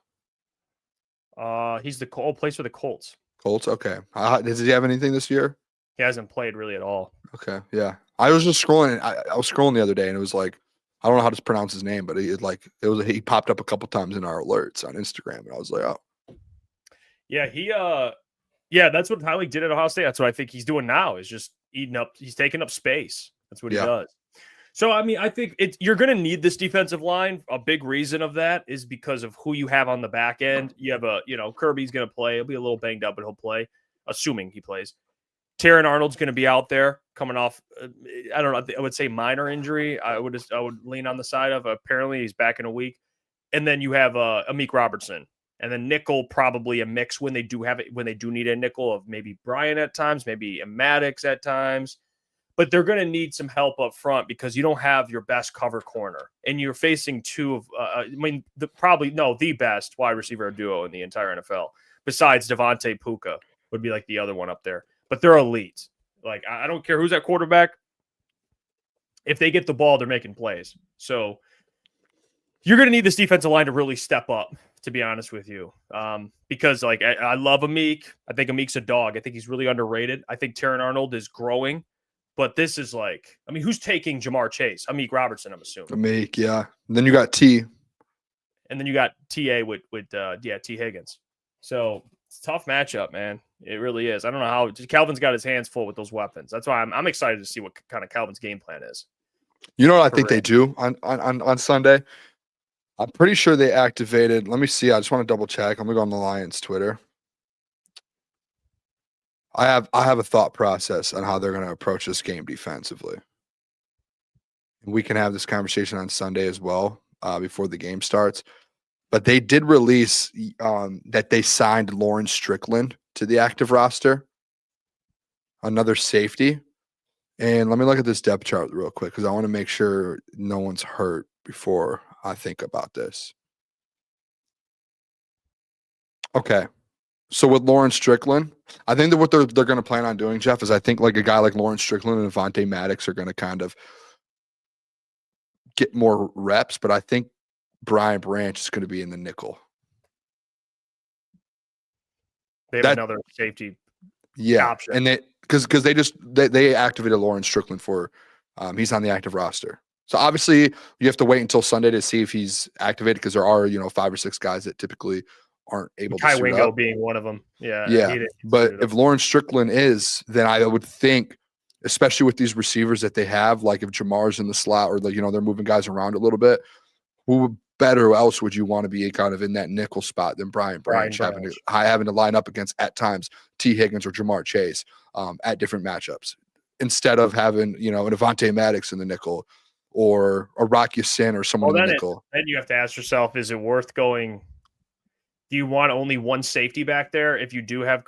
He's plays for the Colts. Colts, okay. Does he have anything this year? He hasn't played really at all. Okay, yeah. I was just scrolling. I was scrolling the other day, and it was like, I don't know how to pronounce his name, but he popped up a couple times in our alerts on Instagram, and I was like, oh. Yeah, that's what Tyleek did at Ohio State. That's what I think he's doing now. Is just he's taking up space. That's what he does. So, I mean, I think you're going to need this defensive line. A big reason of that is because of who you have on the back end. You have Kirby's going to play. He'll be a little banged up, but he'll play, assuming he plays. Taron Arnold's going to be out there coming off, I don't know, I would say minor injury. I would lean on the side of, apparently he's back in a week. And then you have Amik Robertson. And then nickel, probably a mix when they do need a nickel of maybe Brian at times, maybe a Maddox at times. But they're going to need some help up front because you don't have your best cover corner. And you're facing the best wide receiver duo in the entire NFL, besides Devontae Puka would be like the other one up there. But they're elite. Like, I don't care who's at quarterback. If they get the ball, they're making plays. So you're going to need this defensive line to really step up, to be honest with you. Because, like, I love Amik. I think Amik's a dog. I think he's really underrated. I think Terran Arnold is growing. But this is like, I mean, who's taking Jamar Chase? Amik Robertson, I'm assuming. Amik, yeah. And then you got T. And then you got TA with T. Higgins. So it's a tough matchup, man. It really is. I don't know how Calvin's got his hands full with those weapons. That's why I'm excited to see what kind of Calvin's game plan is. You know what I think they do on Sunday? I'm pretty sure they activated. Let me see. I just want to double check. I'm gonna go on the Lions Twitter. I have a thought process on how they're gonna approach this game defensively. We can have this conversation on Sunday as well, before the game starts. But they did release that they signed Lawrence Strickland to the active roster, another safety. And let me look at this depth chart real quick because I want to make sure no one's hurt before I think about this. Okay. So with Lawrence Strickland, I think that what they're going to plan on doing, Jeff, is I think like a guy like Lawrence Strickland and Avonte Maddox are going to kind of get more reps, but I think Brian Branch is going to be in the nickel. They have another safety option. And they because they activated Lawrence Strickland for he's on the active roster. So obviously you have to wait until Sunday to see if he's activated because there are 5 or 6 guys that typically aren't able to suit Wingo up. being one of them. Yeah. But if Lawrence Strickland is, then I would think, especially with these receivers that they have, like if Jamar's in the slot or they're moving guys around a little bit, who better else would you want to be kind of in that nickel spot than Brian Branch having to line up against at times T. Higgins or Jamar Chase at different matchups instead of having an Avonte Maddox in the nickel or a Rocky Sin or someone in the nickel. Then you have to ask yourself, is it worth going? Do you want only one safety back there? If you do have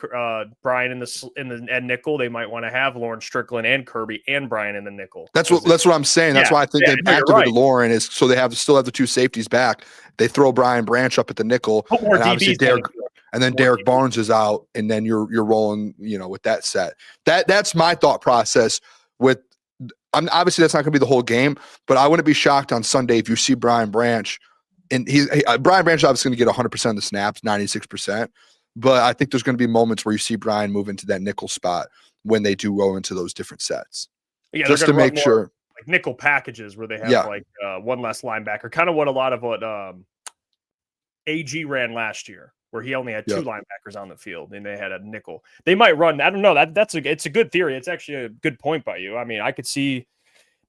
Brian in the nickel, they might want to have Lawrence Strickland and Kirby and Brian in the nickel. That's what I'm saying. That's why I think they activated Lauren is so they still have the 2 safeties back. They throw Brian Branch up at the nickel, and obviously Derek Barnes is out, and then you're rolling with that set. That's my thought process. Obviously that's not going to be the whole game, but I wouldn't be shocked on Sunday if you see Brian Branch. And Brian Branch is obviously going to get 100% of the snaps, 96%. But I think there's going to be moments where you see Brian move into that nickel spot when they do go into those different sets. Yeah, just to make sure. Like nickel packages where they have one less linebacker, kind of what AG ran last year, where he only had 2 linebackers on the field and they had a nickel. They might run. I don't know. It's a good theory. It's actually a good point by you. I mean, I could see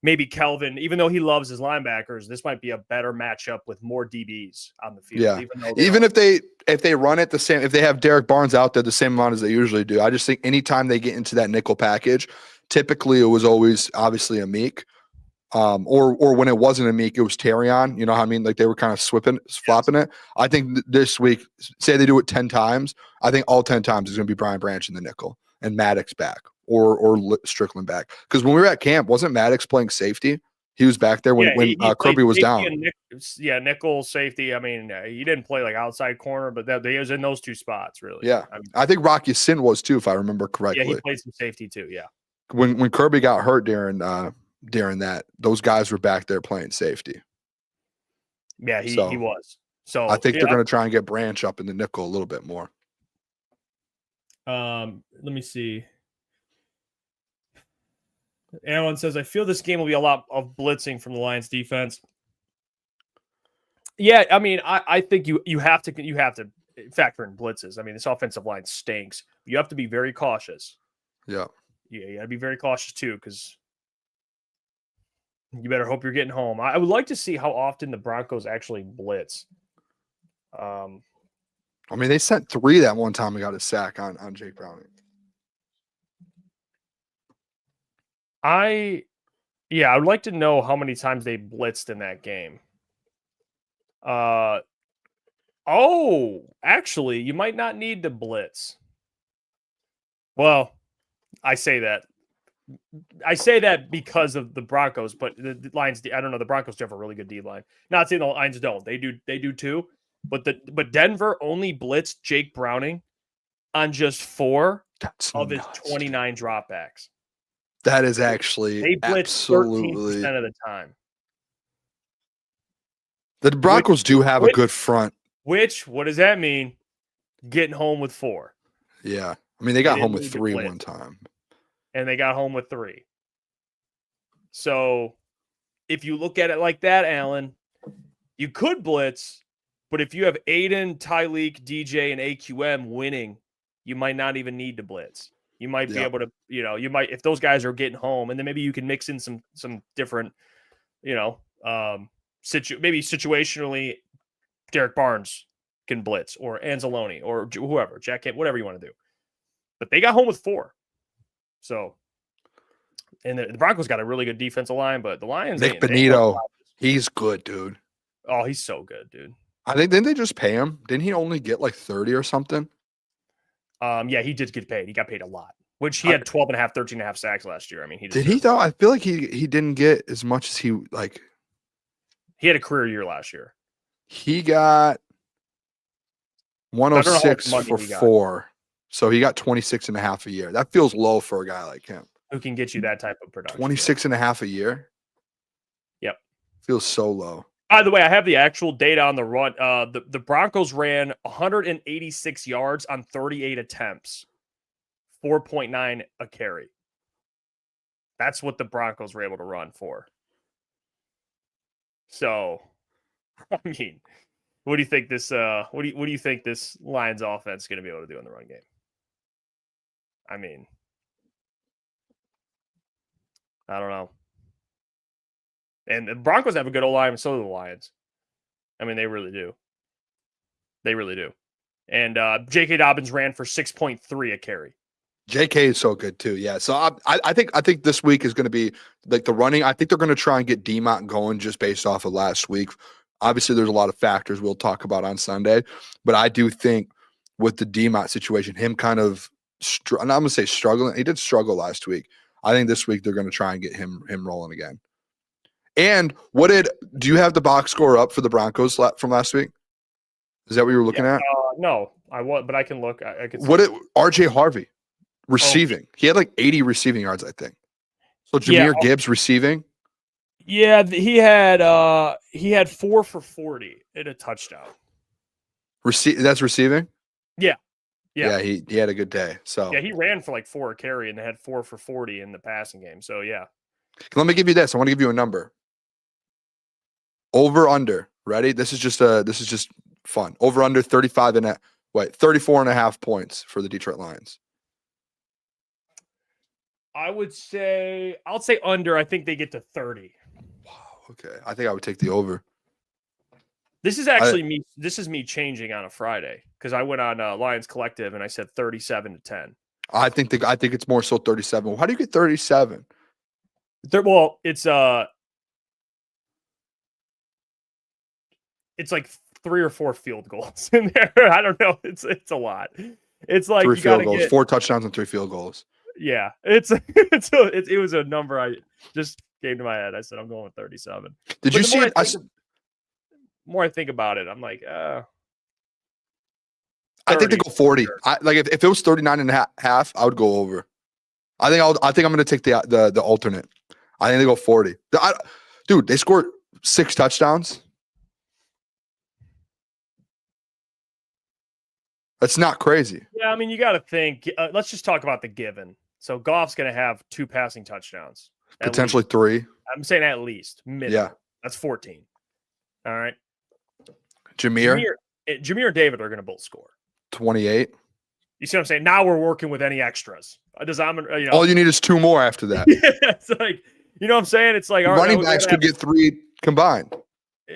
maybe Kelvin, even though he loves his linebackers, this might be a better matchup with more DBs on the field. Yeah. Even if they run it the same, if they have Derek Barnes out there the same amount as they usually do, I just think anytime they get into that nickel package, typically it was always obviously Amik. Or when it wasn't Amik, it was Terrion. You know what I mean? Like they were kind of flopping it. I think this week, say they do it 10 times, I think all 10 times is going to be Brian Branch in the nickel and Maddox back. Or Strickland back. Because when we were at camp, wasn't Maddox playing safety? He was back there when Kirby was down. Nickel safety. I mean, he didn't play like outside corner, but he was in those 2 spots, really. Yeah. I think Rocky Sin was too, if I remember correctly. Yeah, he played some safety too, yeah. When Kirby got hurt during that, those guys were back there playing safety. Yeah, he was. So I think they're going to try and get Branch up in the nickel a little bit more. Let me see. Alan says, I feel this game will be a lot of blitzing from the Lions defense. Yeah, I mean, I think you have to factor in blitzes. I mean, this offensive line stinks. You have to be very cautious. Yeah. Yeah, you got to be very cautious too, because you better hope you're getting home. I would like to see how often the Broncos actually blitz. I mean, they sent 3 that one time and got a sack on Jake Browning. I would like to know how many times they blitzed in that game. Actually, you might not need to blitz. Well, I say that because of the Broncos, but the Lions, I don't know, the Broncos do have a really good D line. Not saying the Lions don't. They do too. But Denver only blitzed Jake Browning on just 4 of his 29 dropbacks. That is actually They blitz 13% of the time. The Broncos do have a good front. What does that mean? Getting home with 4. Yeah. I mean, they got home with need to 3 blitz. one time. And they got home with 3. So if you look at it like that, Alan, you could blitz, but if you have Aiden, Tyleek, DJ, and AQM winning, you might not even need to blitz. You might be able to, if those guys are getting home, and then maybe you can mix in some different, maybe situationally, Derek Barnes can blitz, or Anzalone, or whoever, Jack, whatever you want to do. But they got home with 4. So, and the Broncos got a really good defensive line, but the Lions. Nick Benito, he's good, dude. Oh, he's so good, dude. I think, didn't they just pay him? Didn't he only get like 30 or something? Yeah, he did get paid. He got paid a lot, which he had 12.5, 13.5 sacks last year. I mean, did he though? I feel like he didn't get as much as he like. He had a career year last year. He got 106 for 4. So he got 26.5 a year. That feels low for a guy like him. Who can get you that type of production? 26.5 a year? Yep. Feels so low. By the way, I have the actual data on the run. The Broncos ran 186 yards on 38 attempts, 4.9 a carry. That's what the Broncos were able to run for. So, I mean, what do you think this? What do you think this Lions offense is going to be able to do in the run game? I mean, I don't know. And the Broncos have a good O-line, and so do the Lions. I mean, they really do. They really do. And J.K. Dobbins ran for 6.3 a carry. J.K. is so good too. Yeah. So I think this week is going to be like the running. I think they're going to try and get D-Mont going just based off of last week. Obviously, there's a lot of factors we'll talk about on Sunday, but I do think with the D-Mont situation, him kind of I'm going to say struggling. He did struggle last week. I think this week they're going to try and get him rolling again. And do you have the box score up for the Broncos from last week? Is that what you were looking at? No, I was, but I can look. I can. RJ Harvey receiving? He had like 80 receiving yards, I think. So Jahmyr Gibbs receiving. Yeah, he had 4 for 40 and a touchdown. That's receiving. Yeah. He had a good day. So yeah, he ran for like 4 a carry and had 4 for 40 in the passing game. So yeah. Let me give you this. I want to give you a number. Over under. Ready? This is just fun. Over under 34.5 points for the Detroit Lions. I'll say under. I think they get to 30. Wow. Okay. I think I would take the over. This is actually me. This is me changing on a Friday because I went on Lions Collective and I said 37-10. I think it's more so 37. How do you get 37? It's like 3 or 4 field goals in there. I don't know. It's a lot. It's like 3 field goals, 4 touchdowns and 3 field goals. Yeah, it was a number I just came to my head. I said I'm going with 37. Did you see it? The more I think about it, I'm like, I think they go 40. Sure. If it was 39.5, I would go over. I think I'm going to take the alternate. I think they go 40. Dude, they scored 6 touchdowns. That's not crazy. Yeah, I mean, you got to think. Let's just talk about the given. So Goff's going to have 2 passing touchdowns. Potentially 3. I'm saying at least. Minimum. Yeah. That's 14. All right. Jahmyr and David are going to both score. 28. You see what I'm saying? Now we're working with any extras. All you need is 2 more after that. Yeah, it's like, you know what I'm saying? It's like running backs could get 3 combined.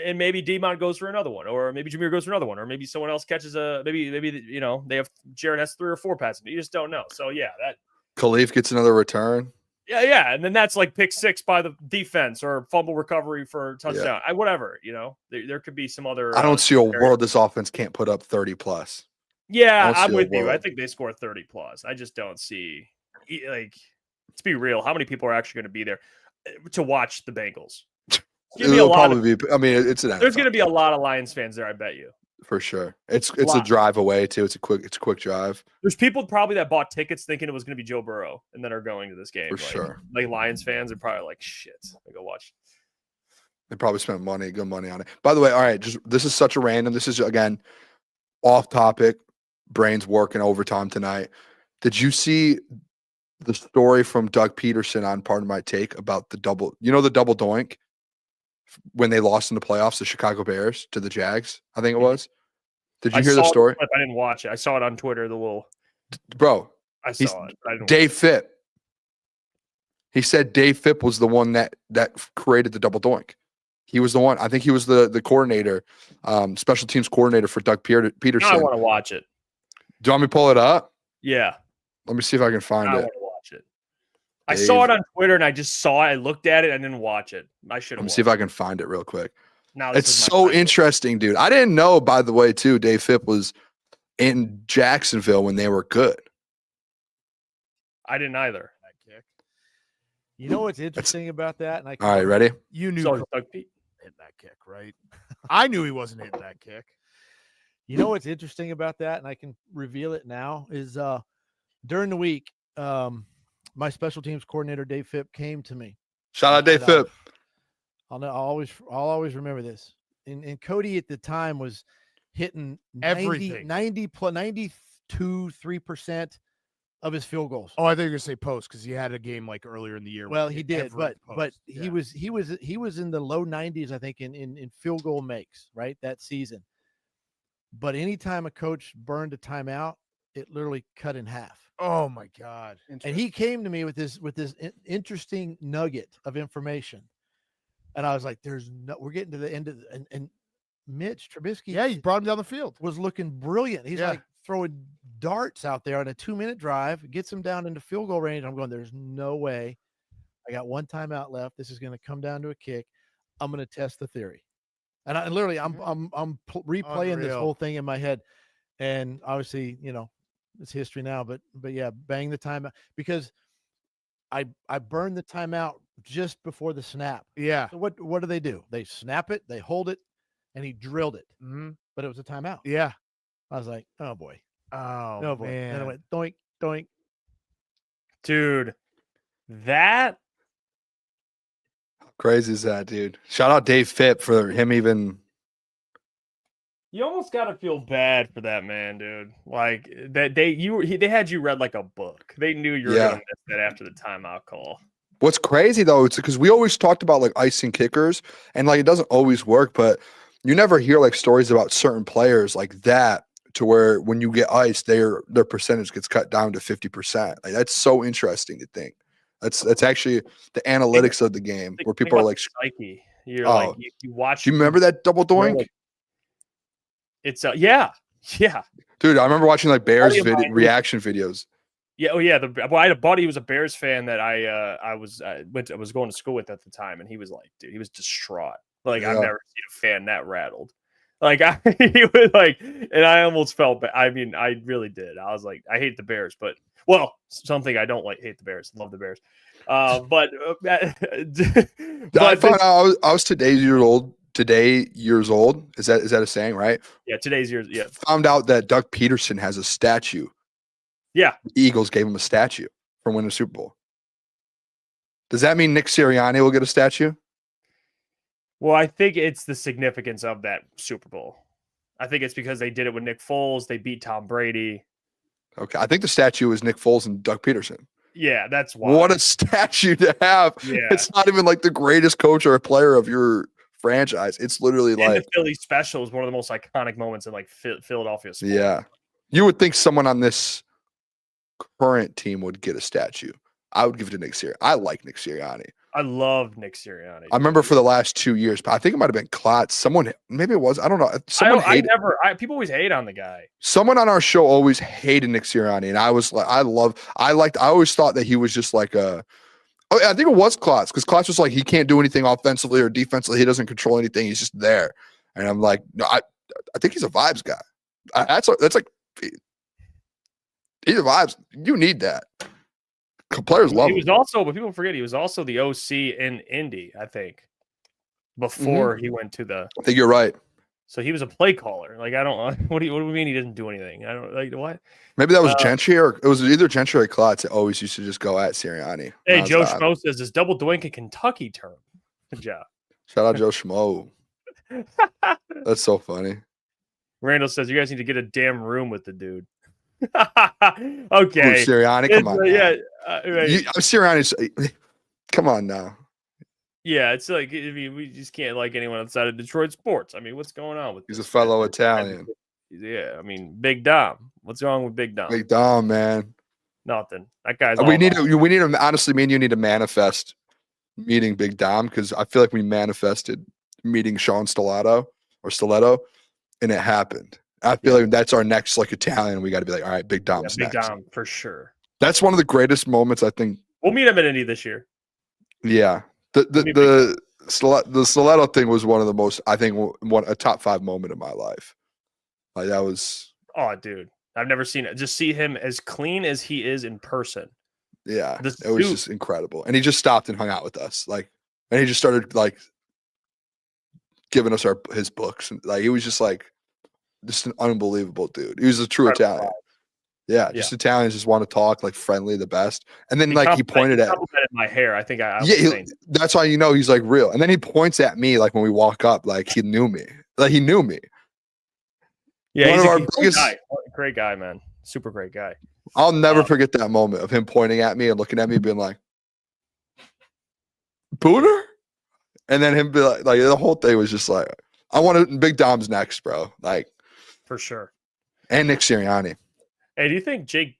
And maybe D-Mont goes for another one, or maybe Jahmyr goes for another one, or maybe someone else catches maybe they have Jared has 3 or 4 passes. You just don't know. So yeah, that Khalif gets another return. Yeah, and then that's like pick 6 by the defense or fumble recovery for a touchdown. Yeah. Whatever, there could be some other. I don't see a world this offense can't put up 30 plus. Yeah, I'm with you. I think they score 30 plus. I just don't see, let's be real. How many people are actually going to be there to watch the Bengals? It'll probably be. I mean, it's an. There's going to be a lot of Lions fans there. I bet you. For sure. It's a drive away too. It's a quick drive. There's people probably that bought tickets thinking it was going to be Joe Burrow and then are going to this game. For sure. Like Lions fans are probably like, shit, I go watch. They probably spent good money on it. By the way, all right, this is such a random. This is again off topic. Brains working overtime tonight. Did you see the story from Doug Peterson on Part of My Take about the double doink when they lost in the playoffs, the Chicago Bears to the Jags? I think it was. Did you hear the story? I didn't watch it. I saw it on Twitter. Bro, I saw it. Dave Phipp. He said Dave Phipp was the one that created the double doink. He was the one. I think he was the coordinator, special teams coordinator for Doug Peterson. Now I want to watch it. Do you want me to pull it up? Yeah. Let me see if I can find it. I want to watch it. I saw it on Twitter and I just saw it. I looked at it. I didn't watch it. I should have. Let me see if I can find it real quick. Now it's so interesting, dude. I didn't know, by the way, too, Dave Phipp was in Jacksonville when they were good. I didn't either. You know what's interesting about that? And all right, ready? You knew Doug Pete hit that kick, right? I knew he wasn't hitting that kick. You know what's interesting about that? And I can reveal it now is during the week, my special teams coordinator, Dave Phipp, came to me. Shout out Dave Phipp. I'll always remember this. And Cody at the time was hitting everything 92.3% of his field goals. Oh, I think you're gonna say post because he had a game like earlier in the year. Well, he did, but he was in the low 90s, I think, in field goal makes, right, that season. But anytime a coach burned a timeout, it literally cut in half. Oh my God! And he came to me with this interesting nugget of information, and I was like, we're getting to the end of and Mitch Trubisky, yeah, he brought him down the field, was looking brilliant. He's like throwing darts out there on a 2-minute drive, gets him down into field goal range. I'm going, there's no way. I got one timeout left. This is going to come down to a kick. I'm going to test the theory. And I'm replaying this whole thing in my head. And obviously, it's history now, but yeah, bang the timeout because I burned the timeout just before the snap. Yeah. So what do? They snap it, they hold it, and he drilled it. Mm-hmm. But it was a timeout. Yeah. I was like, oh boy. Oh boy. man. And I went doink, doink. Dude, that how crazy is that, dude? Shout out Dave Phipp for him even. You almost got to feel bad for that man, dude. Like that they had you read like a book. They knew you were gonna miss that after the timeout call. What's crazy though, it's because we always talked about like icing kickers, and like it doesn't always work, but you never hear like stories about certain players like that to where when you get iced, their percentage gets cut down to 50%. Like that's so interesting to think. That's actually the analytics of the game where people are like psyche. You're like you watch. Do you remember that double doink? Like, it's yeah. Dude, I remember watching like Bears reaction videos. Yeah, I had a buddy who was a Bears fan that I was going to school with at the time, and he was like, dude, he was distraught. Like I've never seen a fan that rattled. Like he was like, and I almost felt bad. I mean, I really did. I was like, I hate the Bears, but something I don't like. Hate the Bears, love the Bears. But I found out I was today years old. Is that a saying, right? Yeah, today's years. Yeah. Found out that Doug Peterson has a statue. Yeah. The Eagles gave him a statue for winning the Super Bowl. Does that mean Nick Sirianni will get a statue? Well, I think it's the significance of that Super Bowl. I think it's because they did it with Nick Foles. They beat Tom Brady. Okay. I think the statue is Nick Foles and Doug Peterson. Yeah, that's why. What a statue to have. Yeah. It's not even like the greatest coach or a player of your franchise. It's literally like the Philly special is one of the most iconic moments in like Philadelphia sports. Yeah. You would think someone on this current team would get a statue. I would give it to Nick Sirianni. I like Nick Sirianni. I love Nick Sirianni. I remember for the last 2 years, but I think it might have been Klotz. Someone, maybe it was. I don't know. People always hate on the guy. Someone on our show always hated Nick Sirianni, and I was like, I always thought that he was just like I think it was Klotz, because Klotz was like, he can't do anything offensively or defensively. He doesn't control anything. He's just there. And I'm like, no, I think he's a vibes guy. That's like, he's a vibes. You need that. Players love him. But people forget he was also the OC in Indy, I think, before he went to the. I think you're right. So he was a play caller. Like I don't. What do you mean he didn't do anything? I don't like what. Maybe that was Gentry, or it was either Gentry or Klotz that always used to just go at Sirianni. Hey, Joe Schmo says, "Is double doink a Kentucky term?" Good job. Shout out Joe Schmo. That's so funny. Randall says, "You guys need to get a damn room with the dude." Okay, Ooh, Sirianni, come on. Yeah, Sirianni's. Come on now. Yeah, it's like I mean, we just can't like anyone outside of Detroit sports. I mean, what's going on with? He's a fellow Italian. Yeah, I mean, Big Dom. What's wrong with Big Dom? Big Dom, man. Nothing. That guy's. We need to honestly, me and you need to manifest meeting Big Dom, because I feel like we manifested meeting Sean Stiletto, and it happened. I feel like that's our next like Italian. We got to be like, all right, Big Dom's Big next. Dom for sure. That's one of the greatest moments, I think. We'll meet him at Indy this year. Yeah, the Stiletto thing was one of the most, I think, a top 5 moment in my life. Like that was. Oh, dude, I've never seen it. Just see him as clean as he is in person. Yeah, it was just incredible. And he just stopped and hung out with us, like, and he just started like giving us his books, and like he was just an unbelievable dude. He was a true Italian. Yeah, just Italians just want to talk, like friendly, the best. And then he pointed at my hair. I think that's why he's like real. And then he points at me like when we walk up, like he knew me. Like he knew me. Yeah, he's a great guy, man. Super great guy. I'll never forget that moment of him pointing at me and looking at me, being like, "Booner," and then him be like the whole thing was just like, "I want to Big Dom's next, bro." Like for sure. And Nick Sirianni. Hey, do you think Jake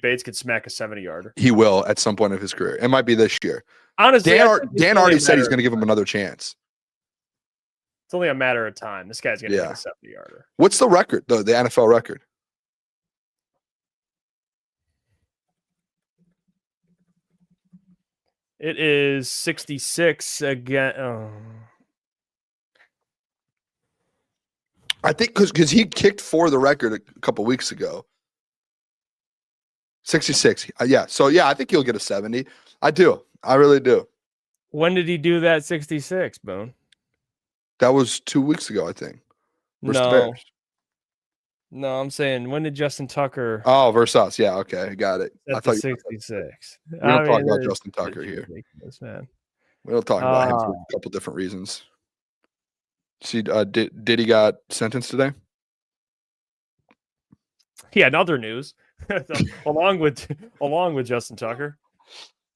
Bates could smack a 70-yarder? He will at some point of his career. It might be this year. Honestly, Dan already said he's going to give him another chance. It's only a matter of time. This guy's going to make a 70-yarder. What's the record, though? The NFL record? It is 66 again. Oh. I think because he kicked for the record a couple weeks ago. 66. Yeah. So, yeah, I think he'll get a 70. I do. I really do. When did he do that 66, Boone? That was 2 weeks ago, I think. No, I'm saying, when did Justin Tucker? Oh, versus us. Yeah, okay. Got it. I thought 66. We don't talk about Justin Tucker here. Man. We don't talk about him for a couple different reasons. See, did he got sentenced today? Yeah, in other news, along with Justin Tucker.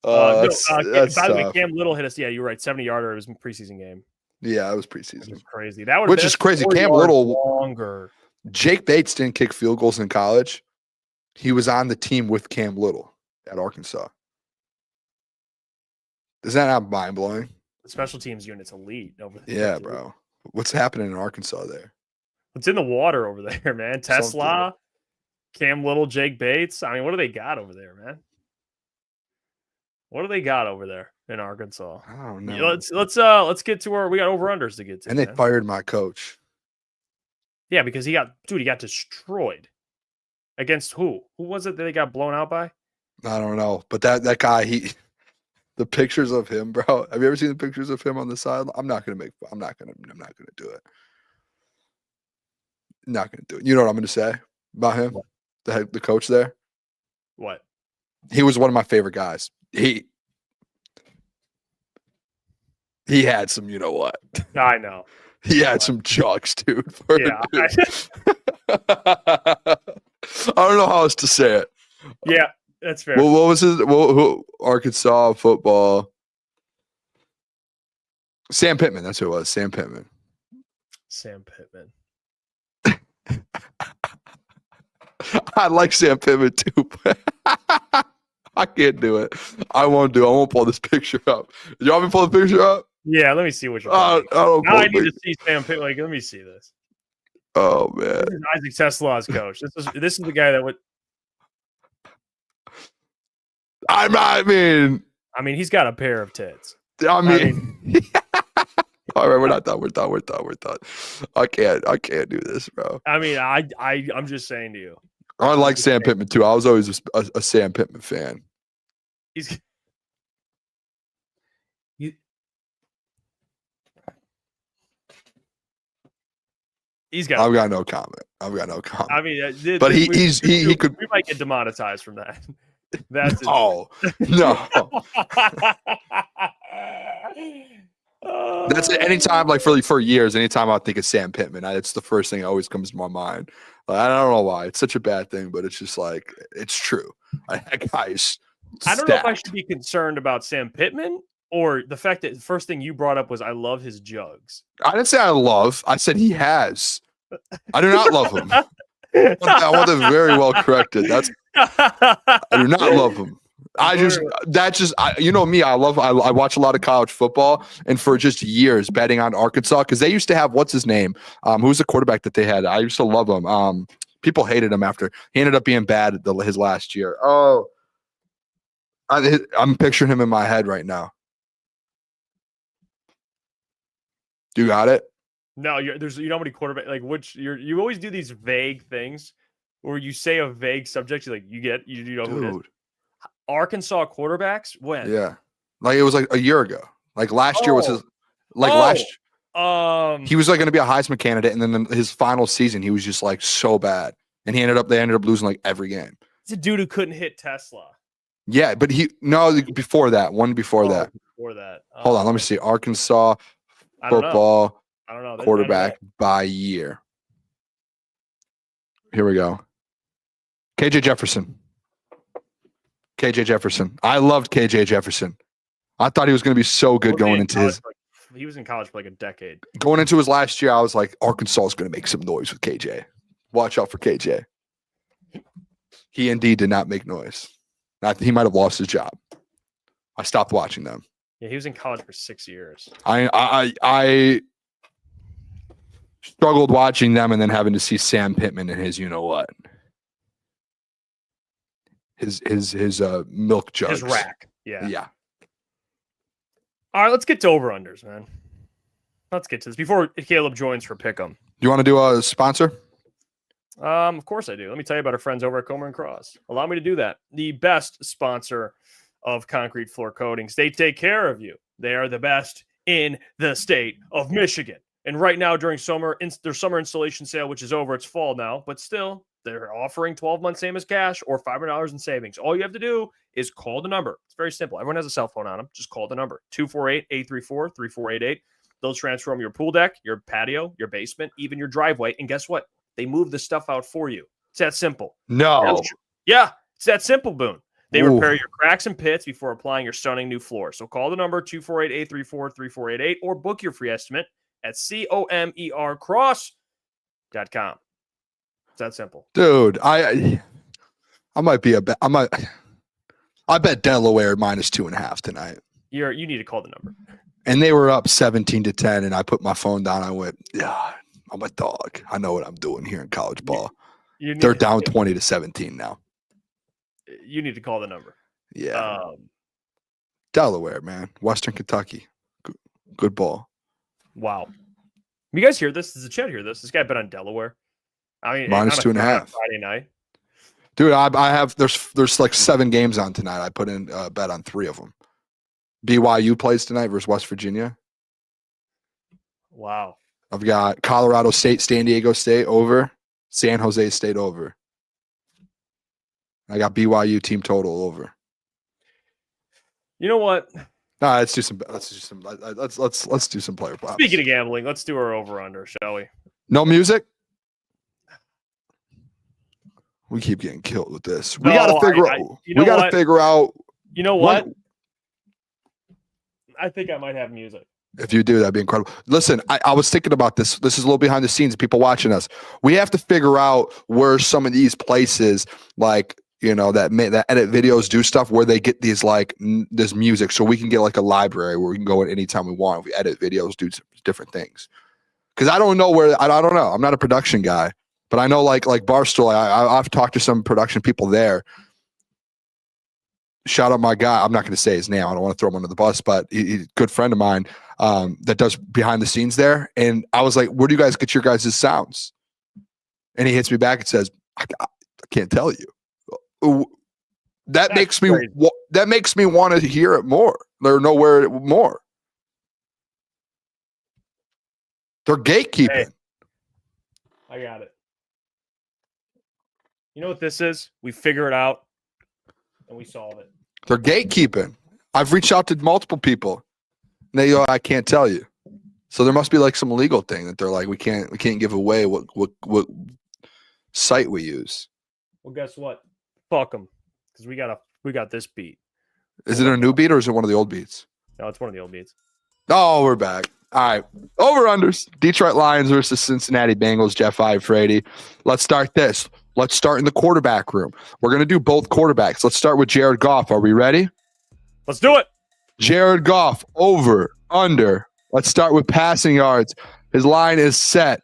By the way, Cam Little hit us. Yeah, you're right. 70-yarder. It was a preseason game. Yeah, it was preseason. Which is crazy. Which is crazy. Cam Little longer. Jake Bates didn't kick field goals in college. He was on the team with Cam Little at Arkansas. Is that not mind blowing? The special teams unit's elite over there. Yeah, bro. What's happening in Arkansas there? What's in the water over there, man? Tesla, Cam Little, Jake Bates. I mean, what do they got over there, man? What do they got over there in Arkansas? I don't know. Let's get to we got over-unders to get to. And they fired my coach. Yeah, because he got destroyed. Against who? Who was it that they got blown out by? I don't know. But that guy, the pictures of him, bro. Have you ever seen the pictures of him on the side? I'm not gonna do it. I'm not gonna do it. You know what I'm gonna say about him? The coach there? What? He was one of my favorite guys. He had some, you know what? I know. He had some chucks, dude. Yeah. I don't know how else to say it. Yeah, that's fair. Well, what was his? Arkansas football. Sam Pittman. That's who it was. Sam Pittman. I like Sam Pittman too, but I can't do it. I won't pull this picture up. You want me to pull the picture up? Yeah, let me see what you're now I need to see Sam Pittman. Like, let me see this. Oh man, this is Isaac Tesla's coach. This is the guy that would. I mean, he's got a pair of tits. All right, we're not done. We're done. I can't do this, bro. I'm just saying to you. I like Sam Pittman too. I was always a Sam Pittman fan. He's got. I've got no comment. I mean, but he could. We might get demonetized from that. That's no. That's it. Anytime, like for years, anytime I think of Sam Pittman, it's the first thing that always comes to my mind. Like, I don't know why it's such a bad thing, but it's just like it's true. That guy's. I don't know if I should be concerned about Sam Pittman or the fact that the first thing you brought up was I love his jugs. I didn't say I love. I said he has. I do not love him. I want that very well corrected. I do not love him. You know me. I watch a lot of college football, and for just years betting on Arkansas because they used to have what's his name, who's the quarterback that they had. I used to love him. People hated him after he ended up being bad his last year. Oh, I'm picturing him in my head right now. You got it? No, there's how many quarterback you always do these vague things where you say a vague subject. You know who it is. Arkansas quarterbacks when? Yeah, like it was like a year ago. Like last year was his. He was like going to be a Heisman candidate, and then his final season he was just like so bad, and they ended up losing like every game. It's a dude who couldn't hit Tesla. Yeah, but before that. Before that. Hold on, let me see. Arkansas football I don't know. Quarterback by year. Here we go. KJ Jefferson. I loved KJ Jefferson. I thought he was going to be so good going into his. He was in college for like a decade. Going into his last year, I was like, Arkansas is going to make some noise with KJ. Watch out for KJ. He indeed did not make noise. He might have lost his job. I stopped watching them. Yeah, he was in college for 6 years. I struggled watching them and then having to see Sam Pittman and his what. His milk jugs. His rack. Yeah. Yeah. All right, let's get to over-unders, man. Let's get to this before Caleb joins for Pick'em. Do you want to do a sponsor? Of course I do. Let me tell you about our friends over at Comer & Cross. Allow me to do that. The best sponsor of concrete floor coatings. They take care of you. They are the best in the state of Michigan. And right now during their summer installation sale, which is over, it's fall now, but still they're offering 12 months same as cash or $500 in savings. All you have to do is call the number. It's very simple. Everyone has a cell phone on them. Just call the number 248-834-3488. They'll transform your pool deck, your patio, your basement, even your driveway. And guess what? They move the stuff out for you. It's that simple. No. Yeah, it's that simple, Boone. They repair your cracks and pits before applying your stunning new floor. So call the number 248-834-3488 or book your free estimate at comercross.com. It's that simple. Dude, I might be I bet Delaware -2.5 tonight. You need to call the number. And they were up 17-10, and I put my phone down. I went, yeah, I'm a dog. I know what I'm doing here in college ball. They're down 20-17 now. You need to call the number. Yeah. Delaware, man. Western Kentucky. Good ball. Wow. You guys hear this? Does the chat hear this? This guy bet on Delaware. I mean, -2.5 Friday night. Dude, I have there's like 7 games on tonight. I put in a bet on 3 of them. BYU plays tonight versus West Virginia. Wow. I've got Colorado State, San Diego State over, San Jose State over. I got BYU team total over. You know what? Let's do some player props. Speaking of gambling, let's do our over under, shall we? No music? We keep getting killed with this. We got to figure out. You know what? I think I might have music. If you do, that'd be incredible. Listen, I was thinking about this. This is a little behind the scenes. People watching us. We have to figure out where some of these places, like that edit videos, do stuff where they get these this music, so we can get like a library where we can go at any time we want. If we edit videos, do different things. Because I don't know where. I don't know. I'm not a production guy, but I know like Barstool. I've talked to some production people there. Shout out my guy. I'm not going to say his name. I don't want to throw him under the bus, but he's a good friend of mine that does behind the scenes there. And I was like, where do you guys get your guys' sounds? And he hits me back and says, I can't tell you. That makes me want to hear it more. Or know where more. They're gatekeeping. I got it. You know what this is? We figure it out and we solve it. They're gatekeeping. I've reached out to multiple people. And they go, I can't tell you. So there must be like some legal thing that they're like, we can't give away what site we use. Well, guess what? Fuck them, because we got this beat. Is it a new beat or is it one of the old beats? No, it's one of the old beats. Oh, we're back. All right. Over-unders. Detroit Lions versus Cincinnati Bengals. Jeff Iafrate. Let's start this. Let's start in the quarterback room. We're going to do both quarterbacks. Let's start with Jared Goff. Are we ready? Let's do it. Jared Goff, over, under. Let's start with passing yards. His line is set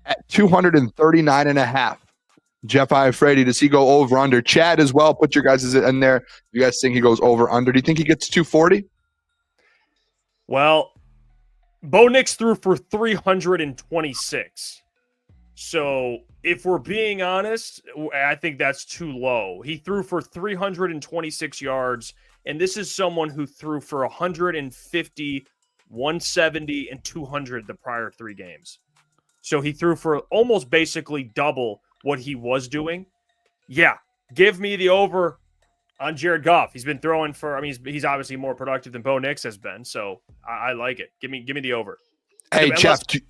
at 239.5. Jeff Iafrate, does he go over, under? Chad as well. Put your guys in there. You guys think he goes over, under? Do you think he gets 240? Well, Bo Nix threw for 326. So if we're being honest, I think that's too low. He threw for 326 yards, and this is someone who threw for 150, 170, and 200 the prior 3 games. So he threw for almost basically double what he was doing. Yeah, give me the over on Jared Goff. He's been throwing for, I mean, he's obviously more productive than Bo Nix has been, so I like it. Give me the over. Hey, Jeff, do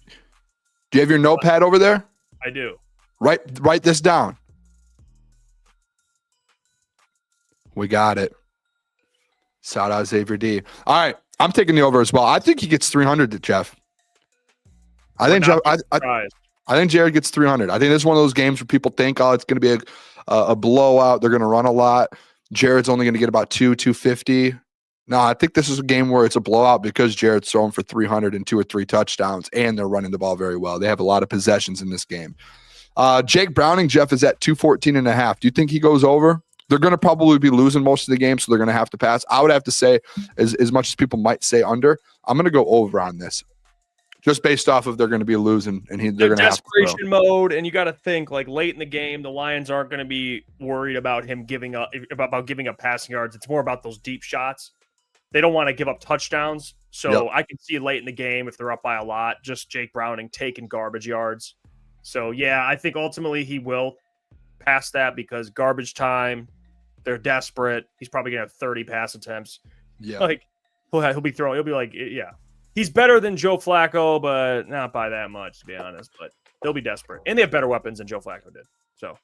you have your notepad over there? I do. Write this down. We got it. Shout out Xavier D. All right, I'm taking the over as well. I think he gets 300 to Jeff. I think Jared gets 300. I think this is one of those games where people think, oh, it's going to be a blowout. They're going to run a lot. Jared's only going to get about 250. No, I think this is a game where it's a blowout because Jared's throwing for 300 and 2 or 3 touchdowns, and they're running the ball very well. They have a lot of possessions in this game. Jake Browning, Jeff, is at 214.5. Do you think he goes over? They're going to probably be losing most of the game, so they're going to have to pass. I would have to say, as much as people might say under, I'm going to go over on this. Just based off of they're going to be losing, and they're going to have to throw. Desperation mode, and you got to think like late in the game, the Lions aren't going to be worried about him giving up passing yards. It's more about those deep shots. They don't want to give up touchdowns, so I can see late in the game if they're up by a lot, just Jake Browning taking garbage yards. So yeah, I think ultimately he will pass that because garbage time. They're desperate. He's probably going to have 30 pass attempts. Yeah, like he'll be throwing. He'll be like, yeah. He's better than Joe Flacco, but not by that much, to be honest. But they'll be desperate. And they have better weapons than Joe Flacco did. So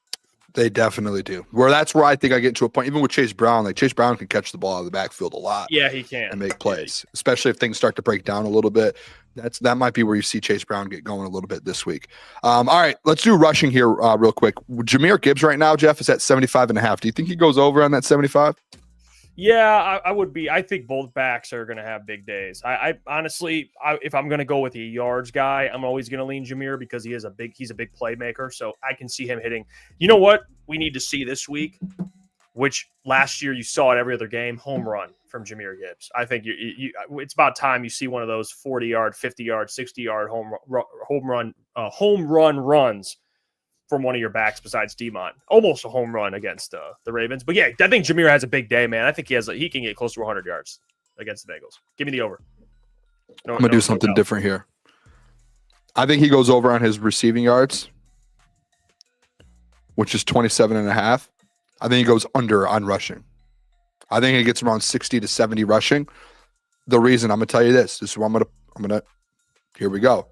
they definitely do. That's where I think I get to a point, even with Chase Brown. Like Chase Brown can catch the ball out of the backfield a lot. Yeah, he can. And make plays, especially if things start to break down a little bit. That might be where you see Chase Brown get going a little bit this week. All right, let's do rushing here real quick. Jahmyr Gibbs right now, Jeff, is at 75.5. Do you think he goes over on that 75? Yeah, I would be. I think both backs are going to have big days. I honestly, if I'm going to go with a yards guy, I'm always going to lean Jahmyr because he's a big playmaker. So I can see him hitting. You know what we need to see this week, which last year you saw it every other game, home run from Jahmyr Gibbs. I think it's about time you see one of those 40-yard, 50-yard, 60-yard home run runs from one of your backs besides Demont. Almost a home run against the Ravens. But yeah, I think Jahmyr has a big day, man. I think he can get close to 100 yards against the Bengals. Give me the over. I'm going to do something different here. I think he goes over on his receiving yards, which is 27.5. I think he goes under on rushing. I think he gets around 60 to 70 rushing. The reason, I'm going to tell you this is what I'm going to, here we go.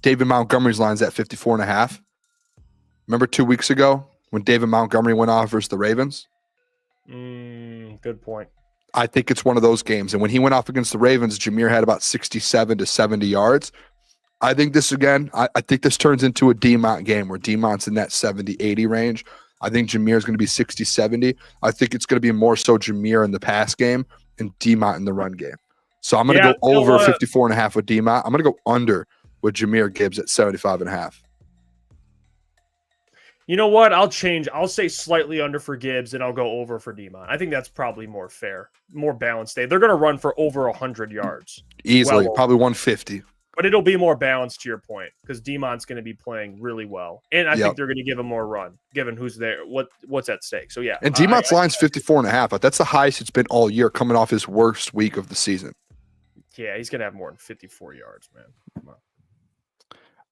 David Montgomery's line's at 54.5. Remember 2 weeks ago when David Montgomery went off versus the Ravens? Good point. I think it's one of those games. And when he went off against the Ravens, Jahmyr had about 67 to 70 yards. I think this, again, I think this turns into a Demont game where Demont's in that 70, 80 range. I think Jahmyr is going to be 60, 70. I think it's going to be more so Jahmyr in the pass game and Demont in the run game. So I'm going to go over 54.5 with Demont. I'm going to go under with Jahmyr Gibbs at 75.5. You know what? I'll change. I'll say slightly under for Gibbs, and I'll go over for Demont. I think that's probably more fair, more balanced day. They're going to run for over 100 yards. Easily, probably 150. But it'll be more balanced to your point because Demont's going to be playing really well. And I think they're going to give him more run, given who's there, what's at stake. So, yeah. And Demont's line's 54.5. But that's the highest it's been all year coming off his worst week of the season. Yeah, he's going to have more than 54 yards, man. Come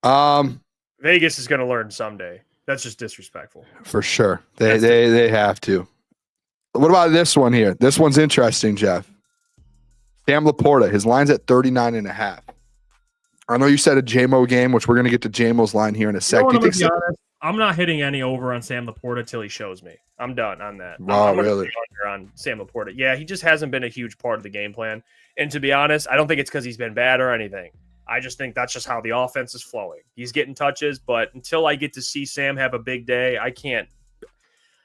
on. Vegas is going to learn someday. That's just disrespectful. For sure. They have to. What about this one here? This one's interesting, Jeff. Sam Laporta, his line's at 39.5. I know you said a JMO game, which we're going to get to JMO's line here in a sec. I'm not hitting any over on Sam Laporta till he shows me. I'm done on that. Wow, I'm really? Under on Sam Laporta. Yeah, he just hasn't been a huge part of the game plan. And to be honest, I don't think it's because he's been bad or anything. I just think that's just how the offense is flowing. He's getting touches, but until I get to see Sam have a big day, I can't.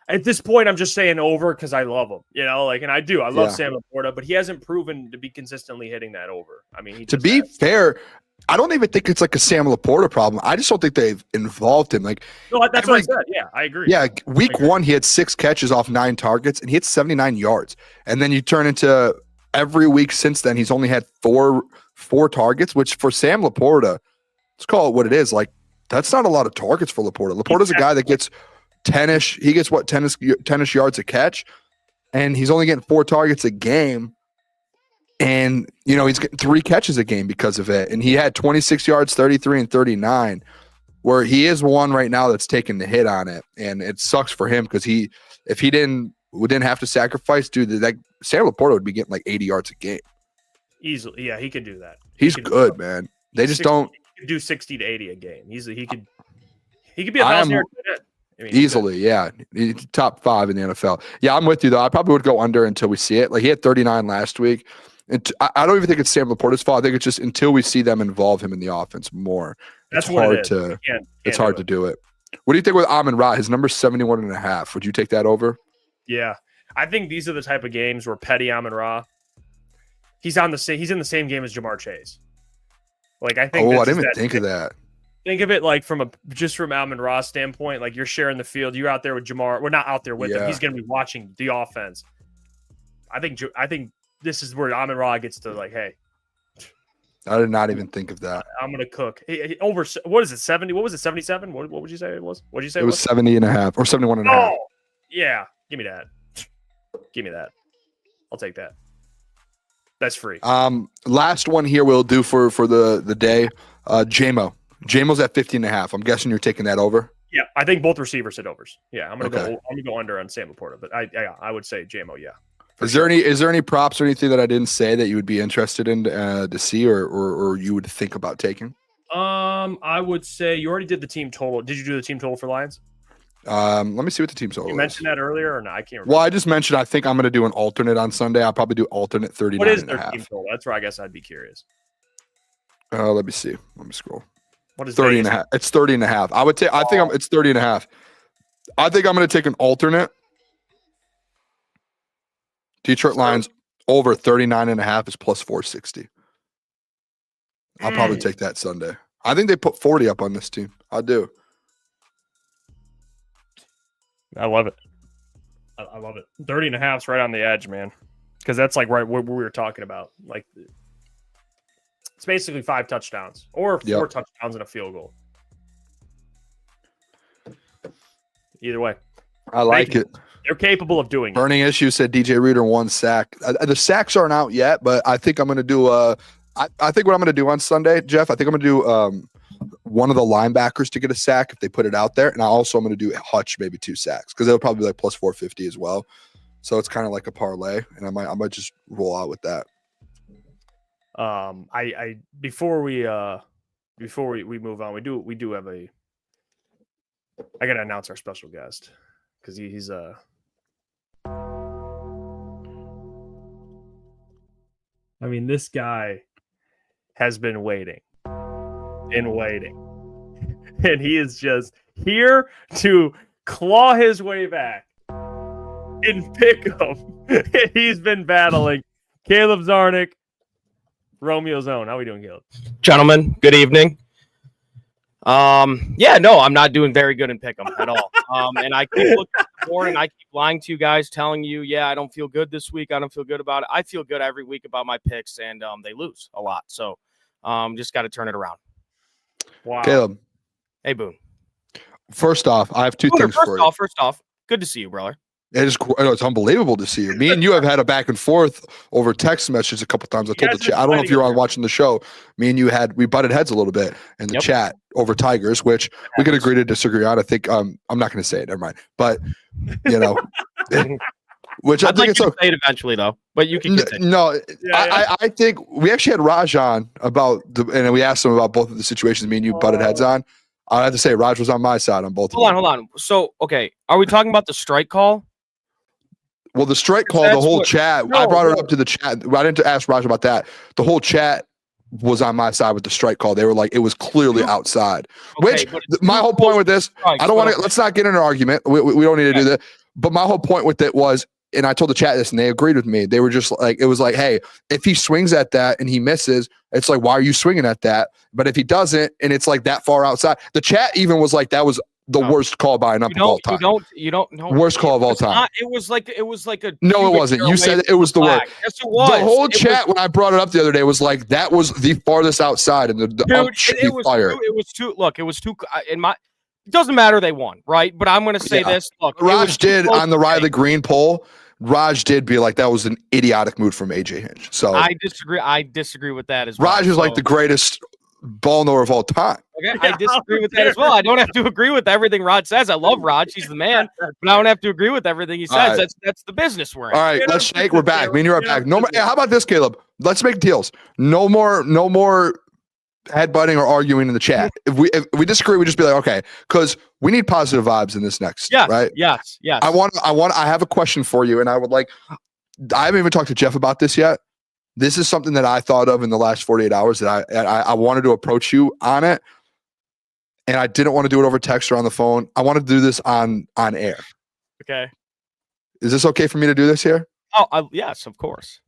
At this point, I'm just saying over because I love him, and I do. I love Sam Laporta, but he hasn't proven to be consistently hitting that over. I mean, to be fair, I don't even think it's like a Sam Laporta problem. I just don't think they've involved him. Like, no, that's what I said. Yeah, I agree. Yeah, week 1, he had 6 catches off 9 targets, and he hit 79 yards. And then you turn into every week since then, he's only had four targets, which for Sam Laporta, let's call it what it is. Like, that's not a lot of targets for Laporta. Laporta's a guy that gets 10-ish. He gets 10-ish yards a catch, and he's only getting 4 targets a game. And, he's getting 3 catches a game because of it. And he had 26 yards, 33 and 39, where he is one right now that's taking the hit on it. And it sucks for him because if he didn't have to sacrifice, dude, that Sam Laporta would be getting like 80 yards a game. Easily. Yeah, he could do that. He's good, man. They just don't. He could do 60 to 80 a game. He could be a 1,000-yard tight end. Easily, yeah. He's top 5 in the NFL. Yeah, I'm with you, though. I probably would go under until we see it. Like, he had 39 last week. And I don't even think it's Sam Laporta's fault. I think it's just until we see them involve him in the offense more. That's it's hard to it's hard to do it. What do you think with Amon-Ra? His number's 71.5. Would you take that over? Yeah. I think these are the type of games where Petty Amon-Ra, he's in the same game as Jamar Chase. Like, I think I didn't even think of that. Think of it like from Amon-Ra's standpoint, like you're sharing the field. You're out there with Jamar. We're not out there with him. He's going to be watching the offense. I think this is where Amon-Ra gets to like, hey. I did not even think of that. I'm going to cook. Over, what is it, 70? What was it, 77? What would you say it was? What did you say it was? 70.5 or 71.5. Oh, yeah. Give me that. Give me that. I'll take that. That's free. Last one here we'll do for the day. JMO. JMO's at 15.5. I'm guessing you're taking that over. Yeah, I think both receivers hit overs. Yeah, I'm gonna go under on Sam Laporta, but I would say JMO. Yeah. Is there any props or anything that I didn't say that you would be interested in to see or you would think about taking? I would say you already did the team total. Did you do the team total for Lions? Let me see what the team total is. You mentioned that earlier, or no? I can't remember. Well, I just mentioned I think I'm going to do an alternate on Sunday. I'll probably do alternate 39.5. What is their team total? That's where I guess I'd be curious. Let me see. Let me scroll. What is 30.5? It's 30.5. I would take. I think it's 30.5. I think I'm going to take an alternate. Detroit Lions over 39.5 is plus 460. I'll probably take that Sunday. I think they put 40 up on this team. I do. I love it. I love it. 30.5 is right on the edge, man. Because that's like right what we were talking about. Like, it's basically 5 touchdowns or 4 touchdowns and a field goal. Either way. I like it. They're capable of doing it. Burning issue said DJ Reader 1 sack. The sacks aren't out yet, but I think I'm going to do I think what I'm going to do on Sunday, Jeff, I think I'm going to do one of the linebackers to get a sack if they put it out there. And I'm going to do Hutch, maybe 2 sacks because they'll probably be like plus 450 as well. So it's kind of like a parlay, and I might just roll out with that. Before we move on, we do have I got to announce our special guest because he's I mean, this guy has been waiting and waiting, and he is just here to claw his way back and pick him. He's been battling Caleb Czarnik, Romeo's own. How are we doing, Caleb? Gentlemen, good evening. No, I'm not doing very good in pick'em at all. And I keep looking at the board and I keep lying to you guys, telling you, I don't feel good this week. I don't feel good about it. I feel good every week about my picks, and they lose a lot. So, just got to turn it around. Wow, Caleb. Hey, Boone. First off, I have two things for you. First off, good to see you, brother. It's unbelievable to see you. Me and you have had a back and forth over text messages a couple times. I told the chat. I don't know if you were on watching the show. Me and you we butted heads a little bit in the chat over Tigers, which we could agree to disagree on. I think I'm not going to say it. Never mind. But which I think it's okay. Say it eventually though. But you can continue. No. I think we actually had Raj on and we asked him about both of the situations me and you butted heads on. I have to say Raj was on my side on both. Hold on. So okay, are we talking about the strike call? Well, the strike call, the whole chat, I brought it up to the chat. I didn't ask Raj about that. The whole chat was on my side with the strike call. They were like, it was clearly outside. Okay, my whole point with this, I don't want to, let's not get in an argument. We don't need to do that. But my whole point with it was, and I told the chat this and they agreed with me. They were just like, it was like, hey, if he swings at that and he misses, it's like, why are you swinging at that? But if he doesn't, and it's like that far outside, the chat even was like, that was the worst call by an ump of all time. You don't know. Worst call of all time. It was like a. No, it wasn't. You said it was the worst. Yes, it was. The whole chat when I brought it up the other day was like that was the farthest outside, and the ump should be fired. It was too. Look, it was too. In my, it doesn't matter. They won, right? But I'm going to say this. Look, Raj did on the Riley Green poll. Raj did be like that was an idiotic move from AJ Hinch. So I disagree. I disagree with that as well. Raj is like the greatest ball knower of all time. Okay, I disagree with that as well. I don't have to agree with everything Raj says. I love Raj; he's the man. But I don't have to agree with everything he says. Right. That's the business we're in. All right, let's shake. We're back. Me and you are back. No more. How about this, Caleb? Let's make deals. No more headbutting or arguing in the chat. If we disagree, we just be like, okay, because we need positive vibes in this next. Yeah. Right. Yes. I have a question for you, and I haven't even talked to Jeff about this yet. This is something that I thought of in the last 48 hours that I wanted to approach you on it. And I didn't want to do it over text or on the phone. I wanted to do this on air. Okay. Is this okay for me to do this here? Oh, yes, of course.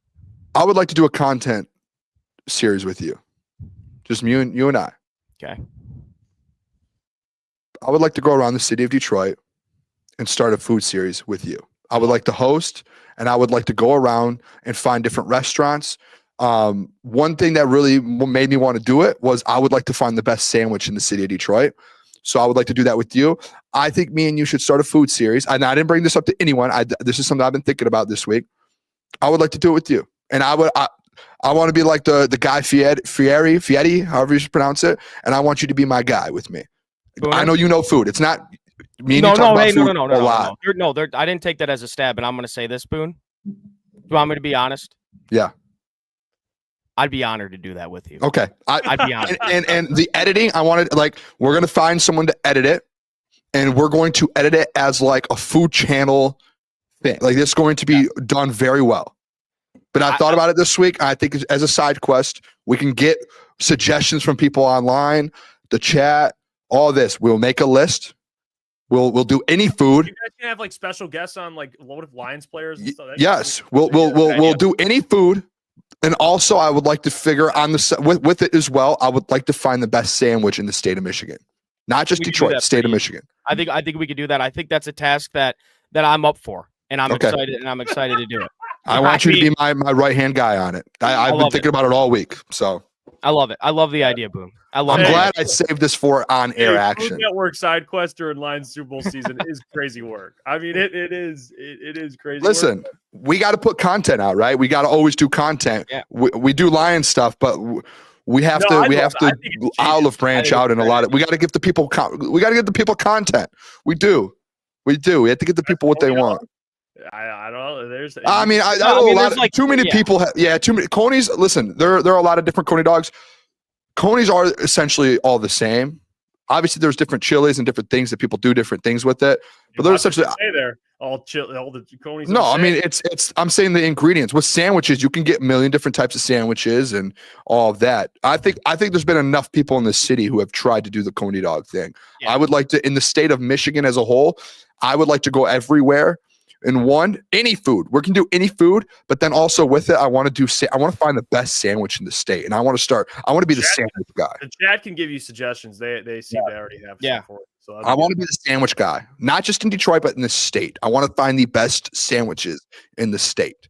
I would like to do a content series with you. Just you and I. Okay. I would like to go around the city of Detroit and start a food series with you. I would like to host, and I would like to go around and find different restaurants. One thing that really made me want to do it was I would like to find the best sandwich in the city of Detroit. So I would like to do that with you. I think me and you should start a food series. And I didn't bring this up to anyone. This is something I've been thinking about this week. I would like to do it with you. And I want to be like the guy Fieri, however you should pronounce it. And I want you to be my guy with me. Booner? I know you know food. It's not me and no, you talk about food no. a lot. No, I didn't take that as a stab, and I'm going to say this, Boone. Do you want me to be honest? Yeah. I'd be honored to do that with you. Okay. I'd be honored. And the editing, I wanted, we're going to find someone to edit it, and we're going to edit it as like a food channel thing. Like it's going to be done very well. But I thought about it this week. I think as a side quest, we can get suggestions from people online, the chat, all this. We'll make a list. We'll do any food. You guys can have like special guests on like what if Lions players and stuff. Yes, we'll do any food. And also, I would like to figure on with it as well. I would like to find the best sandwich in the state of Michigan, not just Detroit, state of Michigan. I think we could do that. I think that's a task that I'm up for, and I'm excited. And I'm excited to do it. I want you to be my right hand guy on it. I've been thinking about it all week, so I love it. I love the idea, Boom. I'm glad I saved this for on air action. Food Network side quest during Lions Super Bowl season is crazy work. I mean, it is crazy. Listen, work. We got to put content out, right? We got to always do content. Yeah. We do Lions stuff, but we have to olive branch out in a lot of. We got to give the people. We got to give the people content. We do. We have to get the people what they want. I don't know. There's. I mean, I know a lot. Like, too many people. Too many Conies. Listen, there are a lot of different Coney dogs. Conies are essentially all the same. Obviously, there's different chilies and different things that people do different things with it. But they're essentially all the Conies. No, I mean it's. I'm saying the ingredients with sandwiches. You can get a million different types of sandwiches and all of that. I think there's been enough people in the city who have tried to do the Coney dog thing. Yeah. I would like to, in the state of Michigan as a whole, I would like to go everywhere. Any food. We can do any food, but then also with it, I want to find the best sandwich in the state, and I want to be the sandwich guy. The chat can give you suggestions. They seem to already have some for it. So I want to be the sandwich guy, not just in Detroit, but in the state. I want to find the best sandwiches in the state.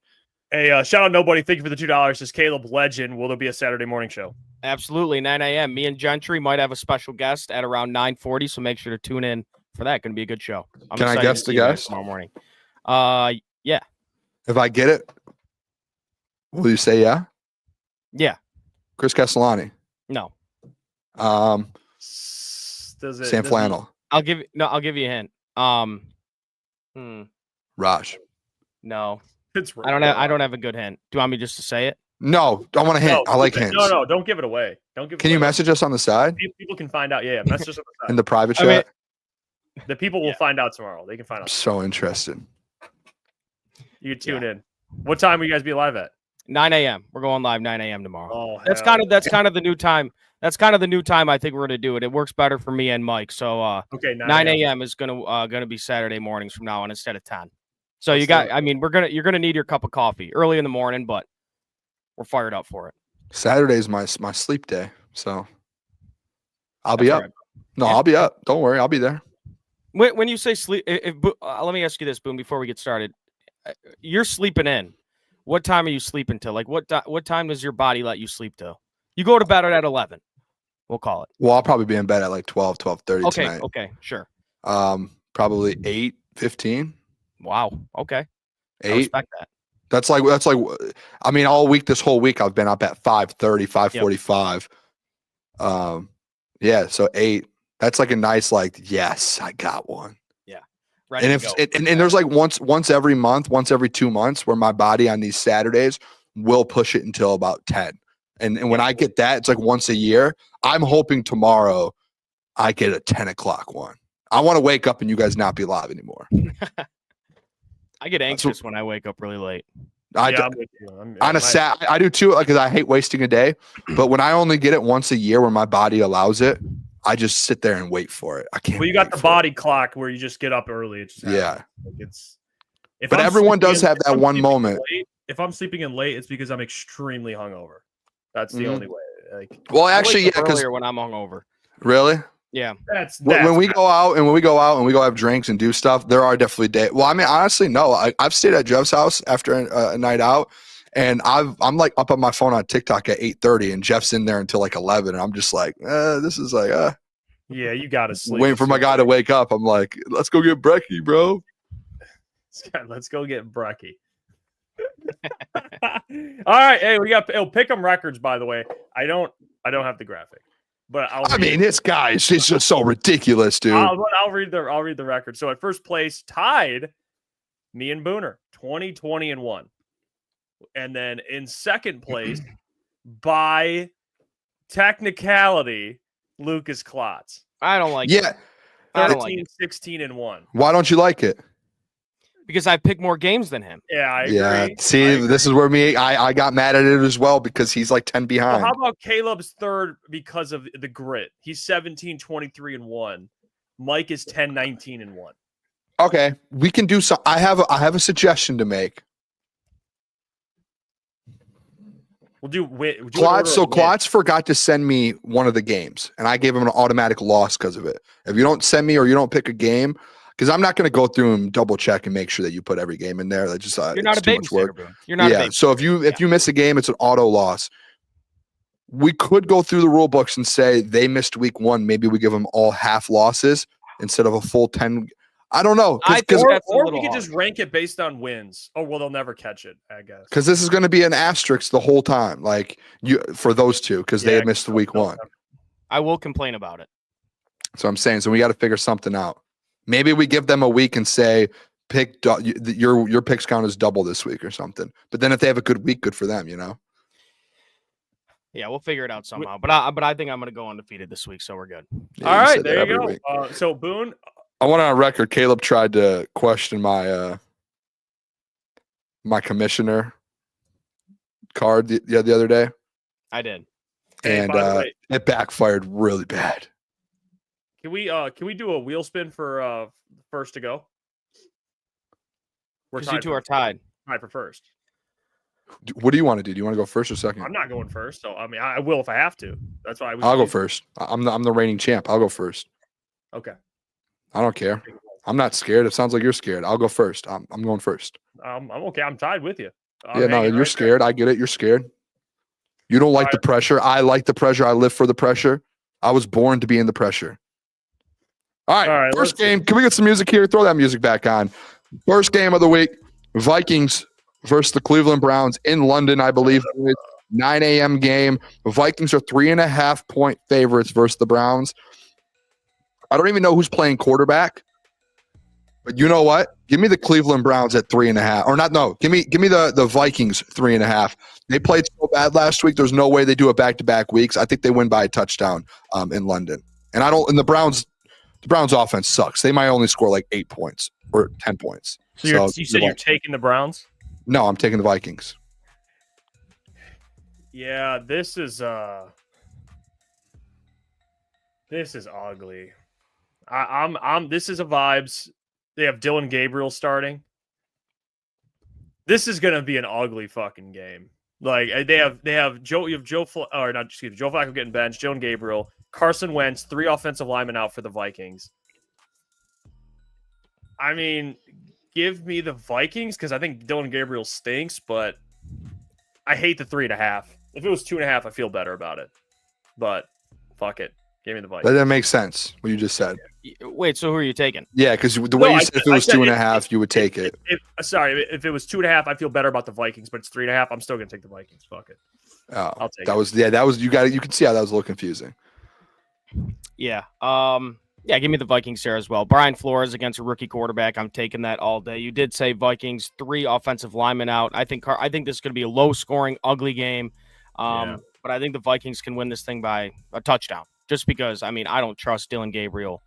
Hey, shout out nobody. Thank you for the $2. Says Caleb Legend. Will there be a Saturday morning show? Absolutely, 9 a.m. Me and Gentry might have a special guest at around 9:40, so make sure to tune in for that. Going to be a good show. Can I guess the guest tomorrow morning? Yeah. If I get it, will you say yeah? Yeah. Chris Castellani. No. Sam Flannel. I'll give you a hint. Raj. No. It's I don't have a good hint. Do you want me just to say it? No, I want a hint. I like hints. No, don't give it away. Can you message us on the side? People can find out. Yeah, message us on the side. In the private chat? The people will find out tomorrow. They can find I'm out. so interested. You tune in. What time will you guys be live at? 9 a.m. We're going live 9 a.m. tomorrow. Oh, that's kind of the new time. That's kind of the new time I think we're gonna do it. It works better for me and Mike. So okay, 9 a.m. is gonna be Saturday mornings from now on instead of 10. So you're gonna need your cup of coffee early in the morning, but we're fired up for it. Saturday's my sleep day, so I'll be up. Right. No, yeah. I'll be up. Don't worry, I'll be there. When you say sleep, let me ask you this, Boone, before we get started. You're sleeping in. What time are you sleeping till? Like what time does your body let you sleep till? You go to bed at 11. We'll call it. Well, I'll probably be in bed at like 12:30 tonight. Okay, sure. Probably 8:15. Wow. Okay. 8. I respect that. That's like I mean, all week, this whole week I've been up at 5:30, 5:45. Yep. Yeah, so 8. That's like a nice, yes, I got one. Yeah. Right. And there's like once every month, once every 2 months where my body on these Saturdays will push it until about 10. And when I get that, it's like once a year. I'm hoping tomorrow I get a 10 o'clock one. I want to wake up and you guys not be live anymore. I get anxious when I wake up really late. I do too, because I hate wasting a day. But when I only get it once a year where my body allows it, I just sit there and wait for it. I can't. Well, you got the body clock where you just get up early. It just but everyone does have that one moment. If I'm sleeping in late, it's because I'm extremely hungover. That's the only way. Well, actually, yeah, because when I'm hungover. Really? Yeah. That's when we go out and we go have drinks and do stuff, there are definitely days. Well, I mean, honestly, no. I've stayed at Jeff's house after a night out, and I'm like up on my phone on TikTok at 8:30, and Jeff's in there until like 11, and I'm just like, this is like, yeah, you gotta sleep. Waiting for my guy to wake up. I'm like, let's go get brekkie, bro. Let's go get brekkie. All right, hey, we got Pick'em records. By the way, I don't have the graphic. But this guy is just so ridiculous, dude. I'll read the record. So at first place, tied me and Booner, 20-20-1. And then in second place, by technicality, Lukas Klotz. I don't like it. 13-16-1. Why don't you like it? Because I pick more games than him. Yeah, I agree. Yeah, see, this is where I got mad at it as well because he's like 10 behind. Well, how about Caleb's third because of the grit? He's 17-23-1. Mike is 10-19-1. Okay, we can do so. I have a suggestion to make. We'll do Klotz. So Klotz forgot to send me one of the games, and I gave him an automatic loss because of it. If you don't send me or you don't pick a game. Because I'm not going to go through and double check and make sure that you put every game in there. That just you're not a babysitter, bro. You're not. Yeah. So if you miss a game, it's an auto loss. We could go through the rule books and say they missed week 1. Maybe we give them all half losses instead of a full 10. I don't know. Or we could just rank it based on wins. Oh well, they'll never catch it. I guess because this is going to be an asterisk the whole time. Like for those two because they missed the week 1. I will complain about it. So I'm saying we got to figure something out. Maybe we give them a week and say, your picks count as double this week or something. But then if they have a good week, good for them, you know? Yeah, we'll figure it out somehow. But I think I'm going to go undefeated this week, so we're good. Yeah, all right, there you go. So, Boone. I want on record, Caleb tried to question my my commissioner card the other day. I did. And it backfired really bad. Can we do a wheel spin for first to go? Because you two are tied. Tied for first. What do you want to do? Do you want to go first or second? I'm not going first, so I mean I will if I have to. That's why I'll go first. I'm the reigning champ. I'll go first. Okay. I don't care. I'm not scared. It sounds like you're scared. I'll go first. I'm going first. I'm okay. I'm tied with you. You're scared. I get it. You're scared. You don't like the pressure. I like the pressure. I live for the pressure. I was born to be in the pressure. All right, first game. Can we get some music here? Throw that music back on. First game of the week, Vikings versus the Cleveland Browns in London, I believe. 9 a.m. game. The Vikings are 3.5-point favorites versus the Browns. I don't even know who's playing quarterback. But you know what? Give me the Cleveland Browns at 3.5. Or not, no. Give me the Vikings 3.5. They played so bad last week. There's no way they do it back-to-back weeks. I think they win by a touchdown in London. And the Browns offense sucks. They might only score like 8 points or 10 points. So you said you're taking the Browns? No, I'm taking the Vikings. Yeah, this is ugly. This is a vibes. They have Dylan Gabriel starting. This is gonna be an ugly fucking game. Like they have Joe Flacco getting benched, Dylan Gabriel, Carson Wentz, 3 offensive linemen out for the Vikings. I mean, give me the Vikings because I think Dylan Gabriel stinks, but I hate the 3.5. If it was 2.5, I feel better about it. But fuck it. Give me the Vikings. That makes sense, what you just said. Wait, so who are you taking? Yeah, because the way you said if it was 2.5, you would take it. If it was 2.5, I feel better about the Vikings, but it's 3.5. I'm still gonna take the Vikings. Fuck it. Oh, I'll take it. You can see how that was a little confusing. Yeah. Give me the Vikings here as well. Brian Flores against a rookie quarterback. I'm taking that all day. You did say Vikings, 3 offensive linemen out. I think this is going to be a low-scoring, ugly game. But I think the Vikings can win this thing by a touchdown. Just because, I don't trust Dylan Gabriel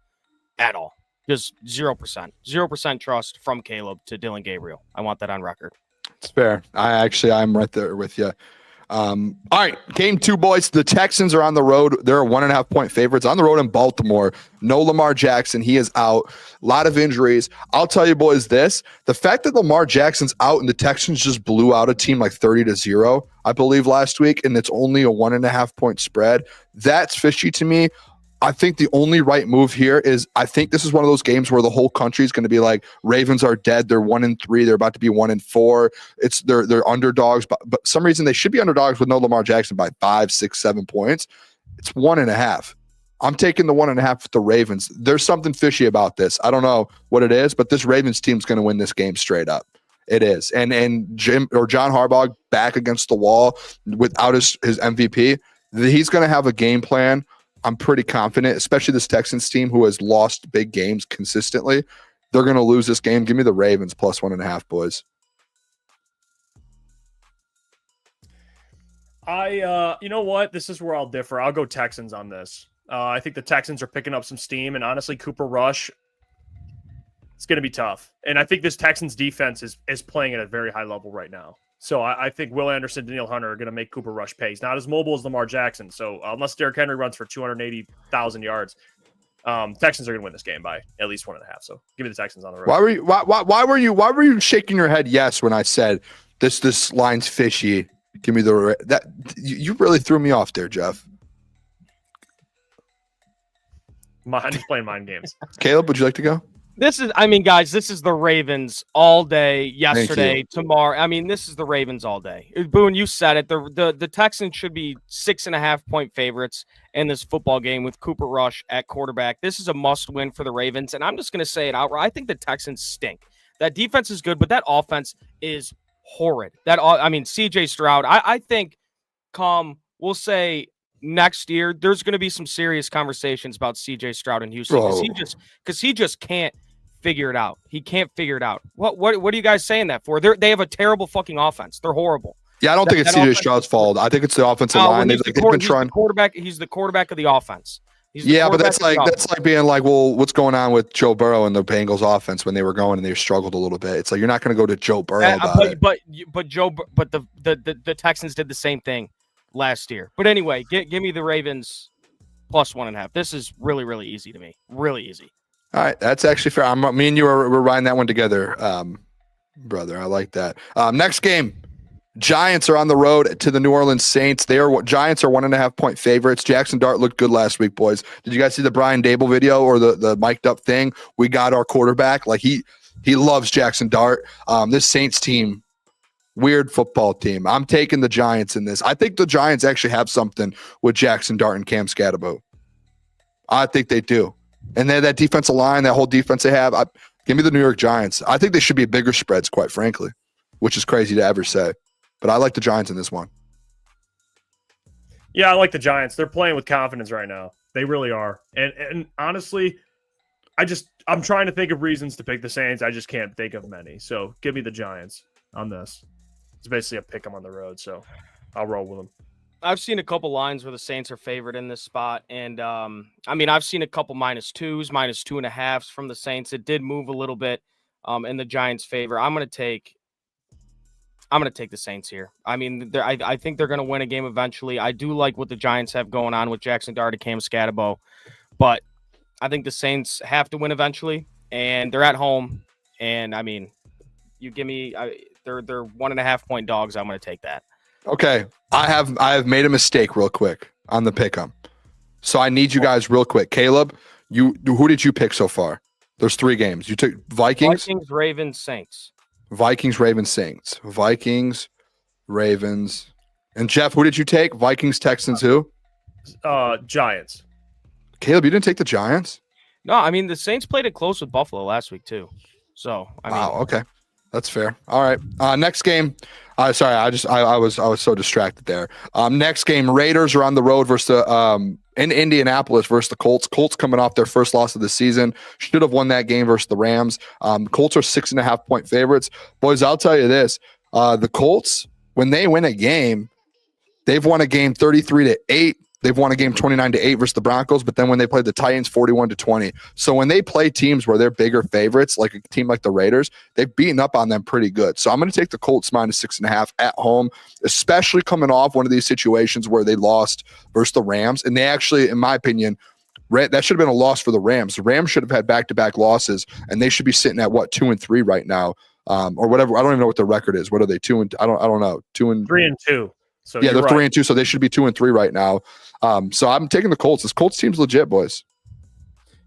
at all. Just 0%. 0% trust from Caleb to Dylan Gabriel. I want that on record. It's fair. I'm right there with you. All right, game 2, boys. The Texans are on the road. They're 1.5-point favorites on the road in Baltimore. No Lamar Jackson. He is out. A lot of injuries. I'll tell you, boys, the fact that Lamar Jackson's out and the Texans just blew out a team like 30-0, I believe, last week, and it's only a 1.5-point spread. That's fishy to me. I think the only right move here is I think this is one of those games where the whole country is going to be like, Ravens are dead. They're 1-3. They're about to be 1-4. They're underdogs, but some reason they should be underdogs with no Lamar Jackson by 5, 6, 7 points. It's 1.5. I'm taking the 1.5 with the Ravens. There's something fishy about this. I don't know what it is, but this Ravens team's going to win this game straight up. It is. And John Harbaugh back against the wall without his MVP. He's going to have a game plan. I'm pretty confident, especially this Texans team who has lost big games consistently. They're going to lose this game. Give me the Ravens plus 1.5, boys. You know what? This is where I'll differ. I'll go Texans on this. I think the Texans are picking up some steam, and honestly, Cooper Rush, it's going to be tough. And I think this Texans defense is playing at a very high level right now. So I think Will Anderson, Danielle Hunter are going to make Cooper Rush pay. He's not as mobile as Lamar Jackson. So unless Derrick Henry runs for 280,000 yards, Texans are going to win this game by at least 1.5. So give me the Texans on the road. Why were you shaking your head yes when I said this line's fishy? Give me you really threw me off there, Jeff. I'm just playing mind games. Caleb, would you like to go? Guys, this is the Ravens all day, yesterday, tomorrow. This is the Ravens all day. Boone, you said it. The Texans should be 6.5-point favorites in this football game with Cooper Rush at quarterback. This is a must-win for the Ravens, and I'm just going to say it outright. I think the Texans stink. That defense is good, but that offense is horrid. C.J. Stroud, I think, we'll say next year, there's going to be some serious conversations about C.J. Stroud in Houston because he just can't figure it out. He can't figure it out. What are you guys saying that for? They have a terrible fucking offense. They're horrible. Yeah, I don't think it's C.J. Stroud's fault. I think it's the offensive line. They've been trying. He's the quarterback of the offense. But that's like being like, well, what's going on with Joe Burrow and the Bengals offense when they were going and they struggled a little bit? It's like you're not going to go to Joe Burrow about it. But the Texans did the same thing last year. But anyway, give me the Ravens plus 1.5. This is really, really easy to me. Really easy. All right, that's actually fair. Me and you we're riding that one together, brother. I like that. Next game. Giants are on the road to the New Orleans Saints. Giants are 1.5-point favorites. Jackson Dart looked good last week, boys. Did you guys see the Brian Dable video or the mic'd up thing? We got our quarterback. Like he loves Jackson Dart. This Saints team, weird football team. I'm taking the Giants in this. I think the Giants actually have something with Jackson Dart and Cam Scatterbo. I think they do. And then that defensive line, that whole defense they have, Give me the New York Giants. I think they should be bigger spreads, quite frankly, which is crazy to ever say. But I like the Giants in this one. Yeah, I like the Giants. They're playing with confidence right now. They really are. And honestly, I'm trying to think of reasons to pick the Saints. I just can't think of many. So give me the Giants on this. It's basically a pick 'em on the road, so I'll roll with them. I've seen a couple lines where the Saints are favored in this spot. And I've seen a couple -2s, -2.5s from the Saints. It did move a little bit in the Giants' favor. I'm gonna take the Saints here. I mean, I think they're going to win a game eventually. I do like what the Giants have going on with Jackson Dart and Cam Scatabo, but I think the Saints have to win eventually, and they're at home. And I mean, you give me they're 1.5 point dogs. I'm going to take that. Okay, I have made a mistake real quick on the pick 'em, so I need you guys real quick. Caleb, who did you pick so far? There's 3 games. You took Vikings, Ravens, Saints. Vikings, Ravens, Saints. Vikings, Ravens. And Jeff, who did you take? Vikings, Texans, who? Giants. Caleb, you didn't take the Giants? No, I mean, the Saints played it close with Buffalo last week, too. So, Wow, okay. That's fair. All right. Next game. Sorry, I was so distracted there. Next game, Raiders are on the road versus in Indianapolis versus the Colts. Colts coming off their first loss of the season. Should have won that game versus the Rams. Colts are 6.5 point favorites. Boys, I'll tell you this. The Colts, when they win a game, they've won a game 33-8. They've won a game 29-8 versus the Broncos, but then when they played the Titans, 41-20. So when they play teams where they're bigger favorites, like a team like the Raiders, they've beaten up on them pretty good. So I'm going to take the Colts -6.5 at home, especially coming off one of these situations where they lost versus the Rams. And they actually, in my opinion, that should have been a loss for the Rams. The Rams should have had back-to-back losses, and they should be sitting at 2-3 right now, or whatever. I don't even know what the record is. What are they? 2-2? I don't know. 3-2. So yeah, they're right. 3-2, so they should be 2-3 right now. So I'm taking the Colts. This Colts team's legit, boys.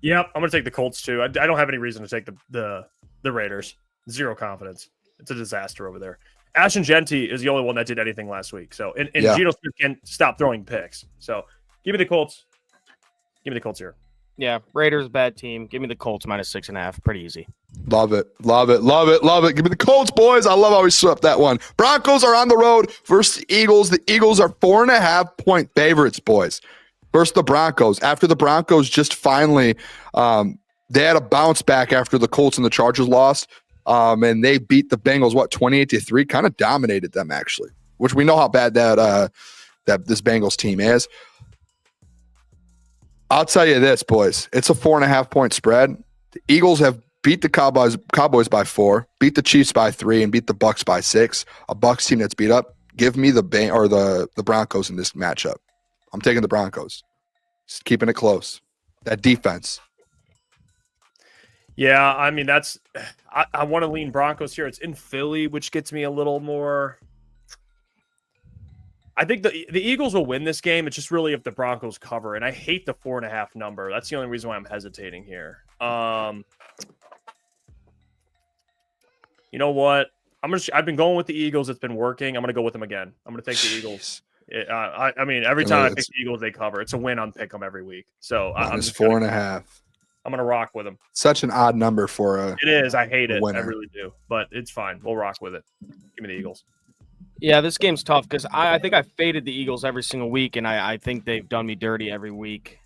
Yep, I'm going to take the Colts too. I don't have any reason to take the Raiders. Zero confidence. It's a disaster over there. Ashton Gentry is the only one that did anything last week. So and Geno Smith can't stop throwing picks. So give me the Colts. Give me the Colts here. Yeah, Raiders, bad team. Give me the Colts -6.5. Pretty easy. Love it. Love it. Love it. Love it. Give me the Colts, boys. I love how we swept that one. Broncos are on the road versus the Eagles. The Eagles are 4.5 point favorites, boys, versus the Broncos. After the Broncos just finally, they had a bounce back after the Colts and the Chargers lost, and they beat the Bengals, 28-3, kind of dominated them, actually, which we know how bad that this Bengals team is. I'll tell you this, boys. It's a 4.5 point spread. The Eagles have beat the Cowboys by 4, beat the Chiefs by 3, and beat the Bucks by 6. A Bucks team that's beat up. Give me the Broncos in this matchup. I'm taking the Broncos. Just keeping it close. That defense. Yeah, I mean I want to lean Broncos here. It's in Philly, which gets me a little more. I think the Eagles will win this game. It's just really if the Broncos cover, and I hate the 4.5 number. That's the only reason why I'm hesitating here. You know what? I've been going with the Eagles. It's been working. I'm gonna go with them again. I'm gonna take the Eagles. I mean, every time I pick the Eagles, they cover. It's a win on pick 'em every week. So I'm just 4.5. I'm gonna rock with them. Such an odd number for a. It is. I hate it. winner. I really do. But it's fine. We'll rock with it. Give me the Eagles. Yeah, this game's tough because I think I faded the Eagles every single week, and I think they've done me dirty every week.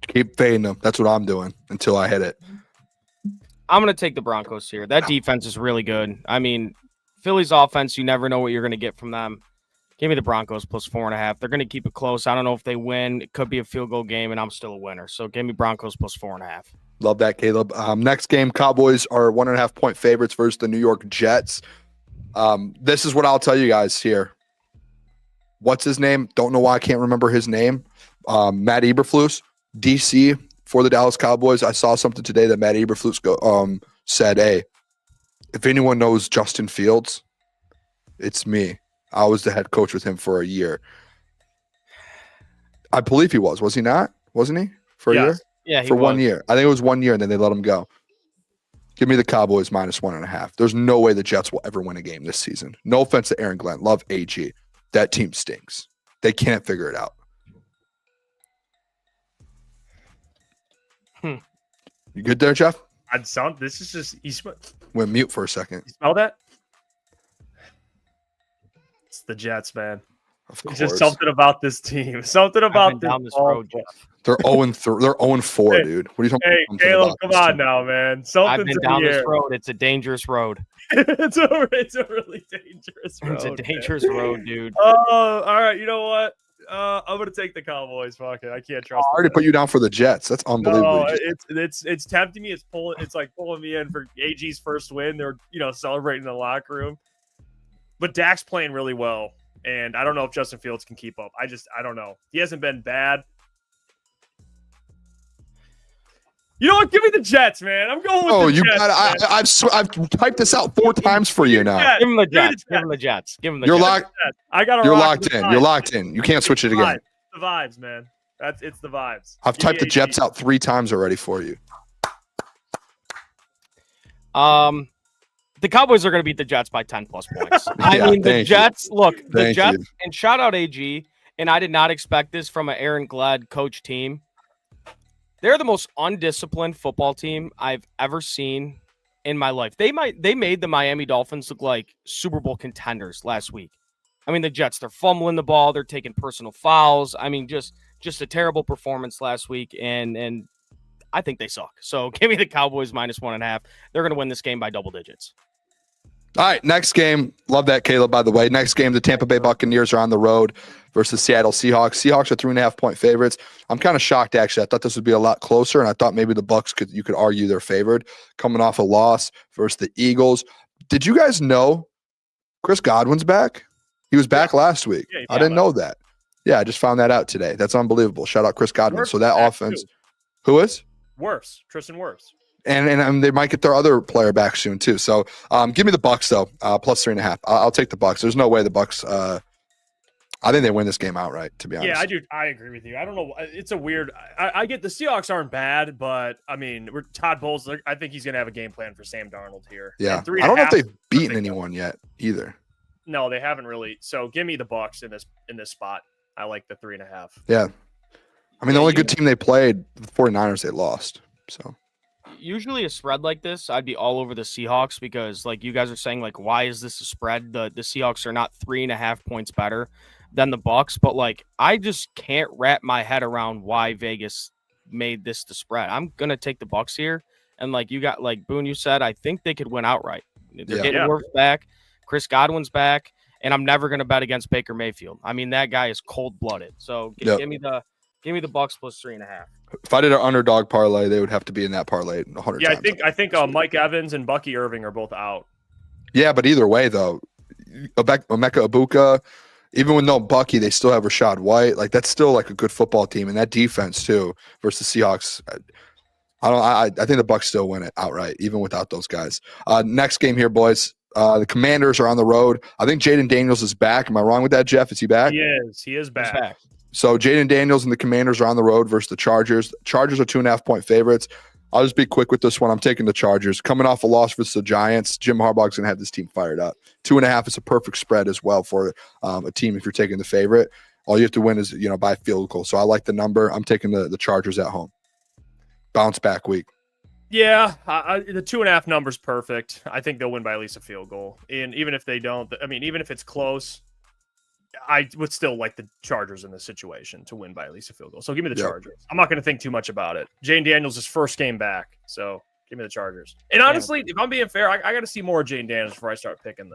Keep fading them. That's what I'm doing until I hit it. I'm going to take the Broncos here. That defense is really good. I mean, Philly's offense, you never know what you're going to get from them. Give me the Broncos +4.5. They're going to keep it close. I don't know if they win. It could be a field goal game, and I'm still a winner. So give me Broncos +4.5. Love that, Caleb. Next game, Cowboys are 1.5 point favorites versus the New York Jets. This is what I'll tell you guys here. What's his name? Don't know why I can't remember his name. Matt Eberflus, DC for the Dallas Cowboys. I saw something today that Matt Eberflus said, hey, if anyone knows Justin Fields, it's me. I was the head coach with him for a year. I believe he was. Was he not? Wasn't he? For a year? Yeah, for 1 year. I think it was 1 year, and then they let him go. Give me the Cowboys -1.5. There's no way the Jets will ever win a game this season. No offense to Aaron Glenn. Love AG. That team stinks. They can't figure it out. You good there, Jeff? This is just Went mute for a second. You smell that? It's the Jets, man. Of It's course. just something about this team. Something about down this road, Jeff. They're 0-3. They're 0-4, Hey, dude. What are you talking Hey, about? Caleb, come on now, man. I've Something's been in down the this air. road. It's a dangerous road. it's a really dangerous road. It's a man. dangerous road, dude. Oh, all right. You know what? I'm gonna take the Cowboys. Fuck it. I can't trust. I already put you down for the Jets. That's unbelievable. No, it's tempting me. It's like pulling me in for AG's first win. They're celebrating in the locker room, but Dak's playing really well, and I don't know if Justin Fields can keep up. I don't know. He hasn't been bad. You know what? Give me the Jets, man. I'm going with the Jets. I've typed this out 4 times for you now. Give him the Jets. Give him the Jets. Give him the You're Jets. locked. You're locked in. You're locked in. You can't switch it again. The vibes, man. It's the vibes. I've typed the Jets out 3 times already for you. The Cowboys are going to beat the Jets by 10+ points. I mean, the Jets. Look, the Jets. And shout out AG. And I did not expect this from an Aaron Glad coach team. They're the most undisciplined football team I've ever seen in my life. They made the Miami Dolphins look like Super Bowl contenders last week. I mean, the Jets, they're fumbling the ball, they're taking personal fouls. I mean, just a terrible performance last week, and I think they suck. So give me the Cowboys -1.5. They're going to win this game by double digits. All right, next game. Love that, Caleb, by the way. Next game, the Tampa Bay Buccaneers are on the road versus Seattle Seahawks. Seahawks are 3.5-point favorites. I'm kind of shocked, actually. I thought this would be a lot closer, and I thought maybe the Bucs you could argue they're favored coming off a loss versus the Eagles. Did you guys know Chris Godwin's back? He was back last week. Yeah, I didn't know that. Yeah, I just found that out today. That's unbelievable. Shout out Chris Godwin. So that offense. Who is? Tristan Wirfs. And they might get their other player back soon too. So give me the Bucs though, +3.5. I'll take the Bucs. There's no way the Bucs. I think they win this game outright. To be honest. Yeah, I do. I agree with you. I don't know. It's a weird. I get the Seahawks aren't bad, but I mean, Todd Bowles. I think he's gonna have a game plan for Sam Darnold here. Yeah, I don't know if they've beaten anyone yet either. No, they haven't really. So give me the Bucs in this spot. I like the 3.5. Yeah, I mean the only good team they played, the 49ers, they lost. So. Usually a spread like this, I'd be all over the Seahawks because, like you guys are saying, like, why is this a spread? The Seahawks are not 3.5 points better than the Bucs, but like I just can't wrap my head around why Vegas made this the spread. I'm gonna take the Bucs here, and like you got like Boone, you said, I think they could win outright. They're getting Wirfs back, Chris Godwin's back, and I'm never gonna bet against Baker Mayfield. I mean that guy is cold blooded. So give me the Bucs +3.5. If I did an underdog parlay, they would have to be in that parlay 100 times. Yeah, I think Mike Evans and Bucky Irving are both out. Yeah, but either way, though, Emeka Ibuka, even with no Bucky, they still have Rashad White. Like that's still like a good football team, and that defense too versus Seahawks. I think the Bucs still win it outright, even without those guys. Next game here, boys. The Commanders are on the road. I think Jaden Daniels is back. Am I wrong with that, Jeff? Is he back? He is. He is back. He's back. So Jaden Daniels and the Commanders are on the road versus the Chargers. Chargers are 2.5-point favorites. I'll just be quick with this one. I'm taking the Chargers. Coming off a loss versus the Giants, Jim Harbaugh's going to have this team fired up. 2.5 is a perfect spread as well for a team if you're taking the favorite. All you have to win is, by field goal. So I like the number. I'm taking the Chargers at home. Bounce back week. Yeah, the 2.5 number's perfect. I think they'll win by at least a field goal. And even if they don't, I mean, even if it's close, I would still like the Chargers in this situation to win by at least a field goal. So give me the Chargers. I'm not going to think too much about it. Jane Daniels' is first game back. So give me the Chargers. And honestly, if I'm being fair, I got to see more of Jane Daniels before I start picking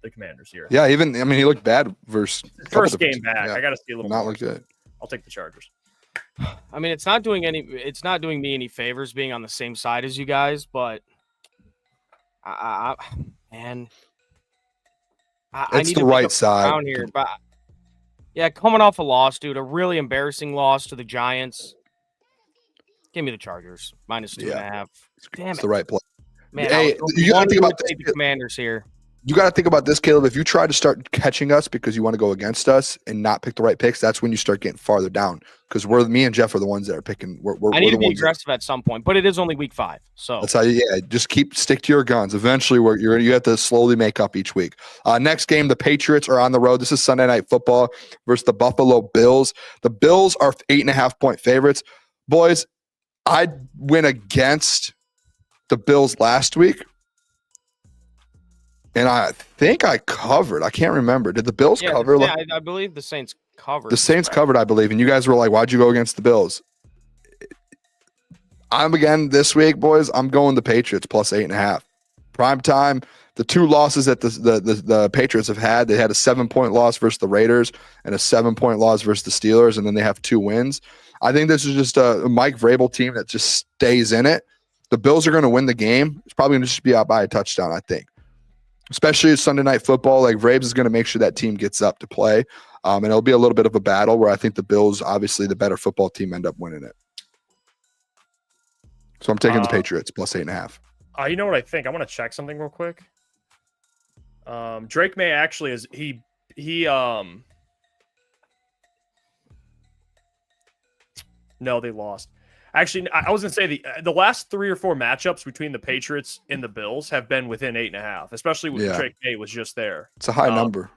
the Commanders here. Yeah, he looked bad versus first game back. Yeah. I got to see a little not more. Look good. I'll take the Chargers. I mean, it's not doing me any favors being on the same side as you guys, but I it's the right side here. But yeah, coming off a loss, dude, a really embarrassing loss to the Giants. Give me the Chargers -2.5. Damn it's it. The right play. Man, hey, you got to think about the Commanders here. You got to think about this, Caleb. If you try to start catching us because you want to go against us and not pick the right picks, that's when you start getting farther down. Because me and Jeff are the ones that are picking. I need to be aggressive at some point, but it is only week 5. So that's how just stick to your guns. Eventually, you have to slowly make up each week. Next game, the Patriots are on the road. This is Sunday Night Football versus the Buffalo Bills. The Bills are 8.5-point favorites. Boys, I'd win against the Bills last week, and I think I covered. I can't remember. Did the Bills cover? I believe the Saints covered. The Saints covered, I believe, and you guys were like, "Why'd you go against the Bills?" I'm again this week, boys. I'm going the Patriots plus 8.5. Prime time. The two losses that the Patriots have had, they had a 7-point loss versus the Raiders and a 7-point loss versus the Steelers, and then they have 2 wins. I think this is just a Mike Vrabel team that just stays in it. The Bills are going to win the game. It's probably going to just be out by a touchdown, I think. Especially Sunday Night Football, like Vrabes is going to make sure that team gets up to play, and it'll be a little bit of a battle where I think the Bills, obviously the better football team, end up winning it. So I'm taking the Patriots plus 8.5. You know what I think? I want to check something real quick. Drake May actually is no, they lost. Actually, I was gonna say the last 3 or 4 matchups between the Patriots and the Bills have been within 8.5, especially when Drake May was just there. It's a high number.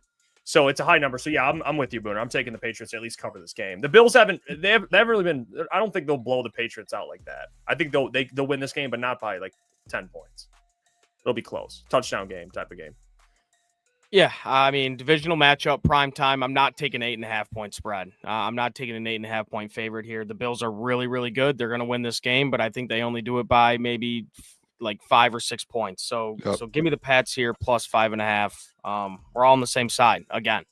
So it's a high number. So yeah, I'm with you, Booner. I'm taking the Patriots to at least cover this game. The Bills haven't really been. I don't think they'll blow the Patriots out like that. I think they'll win this game, but not by like 10 points. It'll be close, touchdown game type of game. Yeah, I mean, divisional matchup, prime time. I'm not taking 8.5-point spread. I'm not taking an 8.5-point favorite here. The Bills are really, really good. They're going to win this game, but I think they only do it by maybe like 5 or 6 points. So give me the Pats here plus 5.5. We're all on the same side again.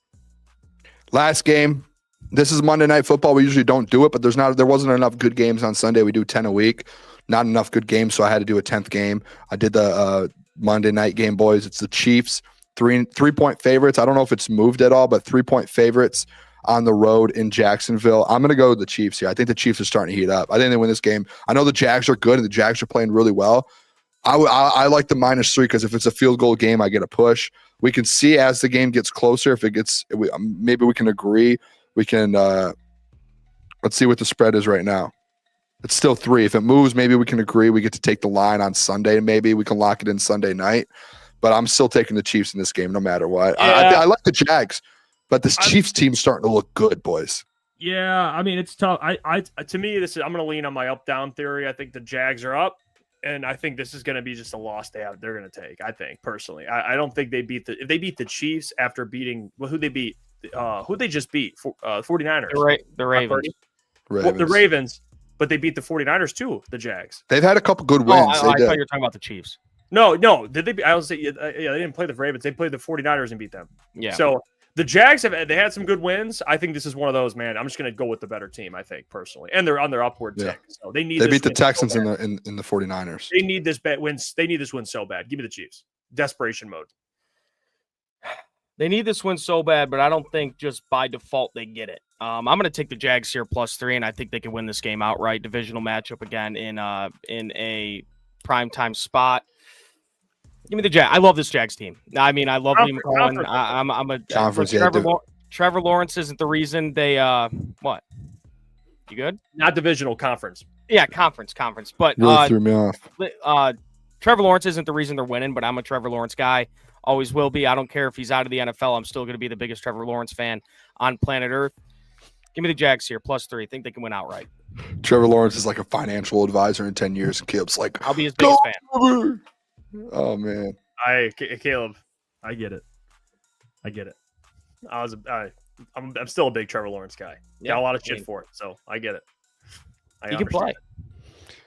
Last game. This is Monday Night Football. We usually don't do it, but there wasn't enough good games on Sunday. We do 10 a week. Not enough good games, so I had to do a 10th game. I did the Monday night game, boys. It's the Chiefs. 3-point favorites. I don't know if it's moved at all, but 3-point favorites on the road in Jacksonville. I'm going to go with the Chiefs here. I think the Chiefs are starting to heat up. I think they win this game. I know the Jags are good and the Jags are playing really well. I like the -3 because if it's a field goal game, I get a push. We can see as the game gets closer. If it gets, maybe we can agree. We can, let's see what the spread is right now. It's still 3. If it moves, maybe we can agree. We get to take the line on Sunday. Maybe we can lock it in Sunday night. But I'm still taking the Chiefs in this game no matter what. Yeah. I like the Jags, but this Chiefs team's starting to look good, boys. Yeah, I mean, it's tough. To me, I'm going to lean on my up-down theory. I think the Jags are up, and I think this is going to be just a loss they're going to take, I think, personally. I don't think if they beat the Chiefs after beating – who'd they beat? Who'd they just beat? 49ers. The Ravens. Well, the Ravens, but they beat the 49ers too, the Jags. They've had a couple good wins. I thought you were talking about the Chiefs. No. Did they? I was say, yeah, they didn't play the Ravens. They played the 49ers and beat them. Yeah. So the Jags they had some good wins. I think this is one of those, man. I'm just going to go with the better team, I think, personally, and they're on their upward tick. So they beat the Texans in the 49ers. They need this win. They need this win so bad. Give me the Chiefs. Desperation mode. They need this win so bad, but I don't think just by default they get it. I'm going to take the Jags here +3, and I think they can win this game outright. Divisional matchup again in a primetime spot. Give me the Jags. I love this Jags team. I mean, I love Liam Cohen. I'm a conference. Trevor Lawrence isn't the reason they what? You good? Not divisional, conference. Yeah, conference. But really threw me off. Trevor Lawrence isn't the reason they're winning, but I'm a Trevor Lawrence guy. Always will be. I don't care if he's out of the NFL. I'm still going to be the biggest Trevor Lawrence fan on planet Earth. Give me the Jags here +3. I think they can win outright. Trevor Lawrence is like a financial advisor in 10 years. And Caleb's like, I'll be his biggest fan. Oh man, Caleb, I get it. I'm still a big Trevor Lawrence guy. Got a lot of shit for it, so I get it. He can play.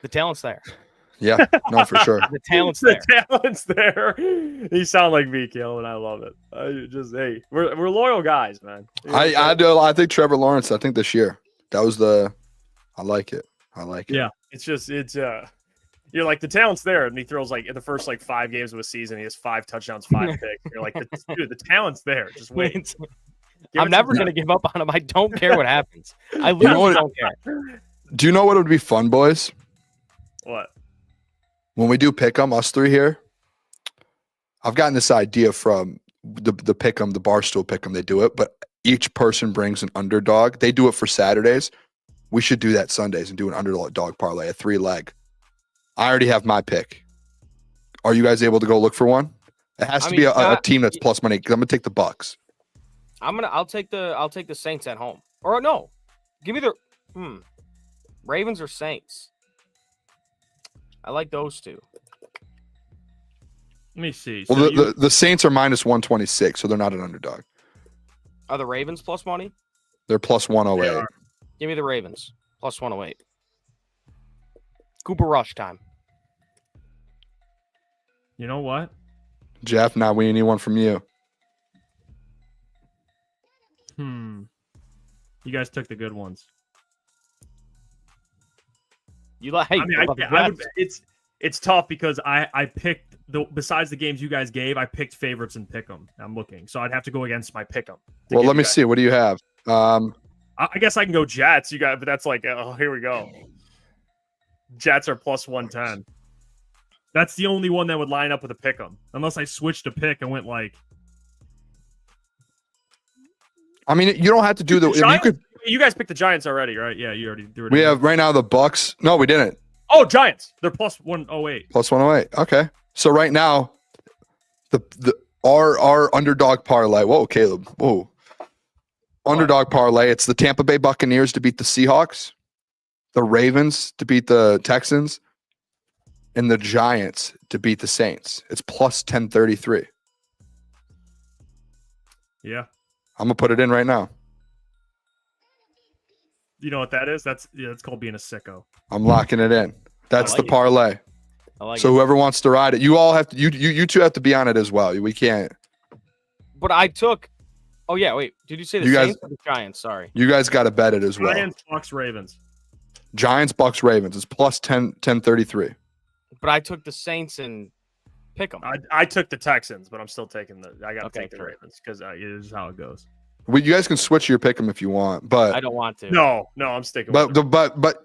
The talent's there. Yeah, no, for sure. The talent's there. The talent's there. You sound like me, Caleb, and I love it. We're loyal guys, man. I do. I think Trevor Lawrence. I think this year that was I like it. Yeah, it's you're like, the talent's there, and he throws like in the first 5 games of a season, he has 5 touchdowns, 5 picks. You're like, dude, the talent's there. Just wait. I'm never going to give up on him. I don't care what happens. I literally don't care. Do you know what would be fun, boys? What? When we do pick 'em, us 3 here, I've gotten this idea from the pick 'em, the Barstool pick 'em. They do it, but each person brings an underdog. They do it for Saturdays. We should do that Sundays and do an underdog parlay, a 3-leg. I already have my pick. Are you guys able to go look for one? It has to be a team that's plus money. Because I'm gonna take the Bucks. I'll take the Saints at home. Or no, give me the Ravens or Saints. I like those two. Let me see. Well, So the Saints are minus 126, so they're not an underdog. Are the Ravens plus money? They're plus 108. Give me the Ravens plus 108. Cooper Rush time. You know what? Jeff, now we need one from you. You guys took the good ones. You like? I mean, it's tough because I picked besides the games you guys gave, I picked favorites and pick 'em. I'm looking, so I'd have to go against my pick 'em. Well, let me see. What do you have? I guess I can go Jets. You got, but that's like, oh, here we go. Jets are plus 110. That's the only one that would line up with a pick 'em, unless I switched a pick and went like. I mean, you don't have to do the. You guys picked the Giants already, right? Yeah, you already. We have right now the Bucks. No, we didn't. Oh, Giants. They're plus 108. Plus 108. Okay. So right now, our underdog parlay. Whoa, Caleb. Whoa. Underdog parlay. It's the Tampa Bay Buccaneers to beat the Seahawks, the Ravens to beat the Texans, and the Giants to beat the Saints. It's plus 1033. Yeah. I'm gonna put it in right now. You know what that is? That's called being a sicko. I'm locking it in. That's like the it. parlay. I like So it. whoever wants to ride it, you all have to. You two have to be on it as well. We can't. But I took. Oh yeah, wait. Did you say the You guys- Saints or the Giants? Sorry. You guys got to bet it as well. Giants, Bucks, Ravens. Giants, Bucks, Ravens. It's plus 1033. But I took the Saints and pick them. I took the Texans, but I'm still taking I got to Okay, take the fair. Ravens because it is how it goes. You guys can switch your pick 'em if you want, but I don't want to. No, I'm sticking with it. but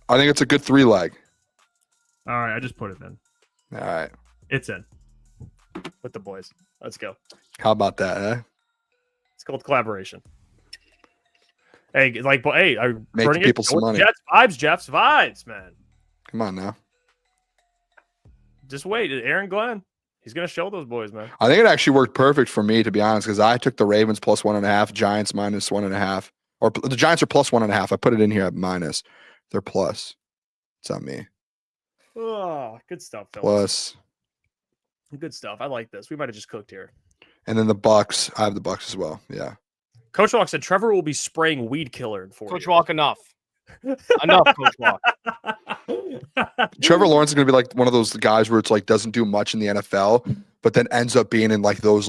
I think it's a good 3-leg. All right, I just put it in. All right. It's in with the boys. Let's go. How about that? Eh? It's called collaboration. Hey, I Making people some money. Jets vibes, Jeff's vibes, man. Come on now. Just wait, Aaron Glenn. He's gonna show those boys, man. I think it actually worked perfect for me, to be honest, because I took the Ravens plus 1.5, Giants minus 1.5, or the Giants are plus 1.5. I put it in here at minus. They're plus. It's on me. Oh, good stuff, fellas. Plus. Good stuff. I like this. We might have just cooked here. And then the Bucks. I have the Bucks as well. Yeah. Coach Walk said Trevor will be spraying weed killer in 4 Coach years. Walk, enough. Enough, Coach Walk. Trevor Lawrence is going to be like one of those guys where it's like doesn't do much in the NFL, but then ends up being in like those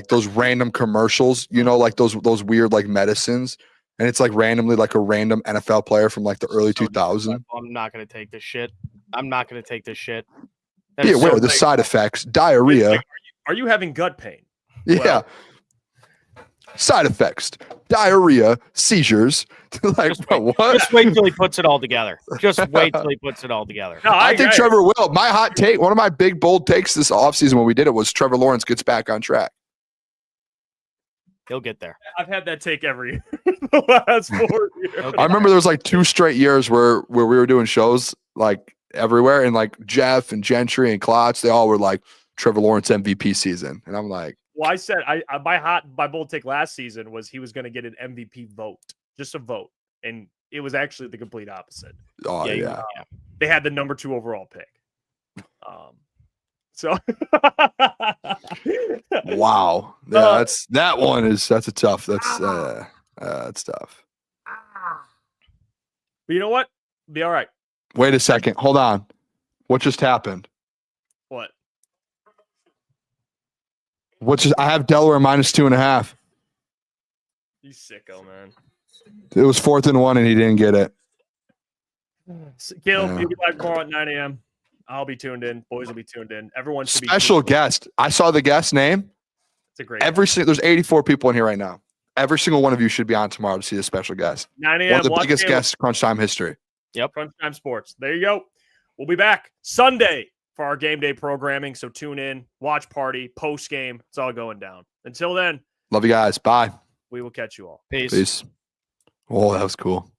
those random commercials, like those weird like medicines, and it's like randomly like a random NFL player from like the early 2000s. I'm not going to take this shit. Be aware of the side effects: diarrhea. Are you having gut pain? Yeah. Well, side effects: diarrhea, seizures. Like, what? Just wait till he puts it all together. No, I think Trevor will. My hot take, one of my big bold takes this offseason when we did it was Trevor Lawrence gets back on track. He'll get there. I've had that take every year. The last 4 years. I remember there was like 2 straight years where we were doing shows like everywhere, and like Jeff and Gentry and Klotz, they all were like Trevor Lawrence MVP season, and I'm like, Well, I said my bold take last season was he was going to get an MVP vote, just a vote, and it was actually the complete opposite. oh yeah. They had the number 2 overall pick. So Wow. Yeah, that's a tough. That's tough. But you know what? Be all right. Wait a second. Hold on. What just happened? What? I have Delaware minus 2.5. You sicko, man. It was 4th and 1 and he didn't get it. Caleb, Yeah. you'll be live tomorrow at 9 a.m. I'll be tuned in. Boys will be tuned in. Everyone should be Special tuned in. guest. I saw the guest name. It's a great There's 84 people in here right now. Every single one of you should be on tomorrow to see the special guest. 9 a.m. One of the watch biggest Caleb. guests Crunch Time history. Yep. Crunch Time Sports. There you go. We'll be back Sunday for our game day programming. So tune in, watch party, post game. It's all going down. Until then, Love you guys. Bye. we will catch you all. Peace. Peace. Oh, that was cool.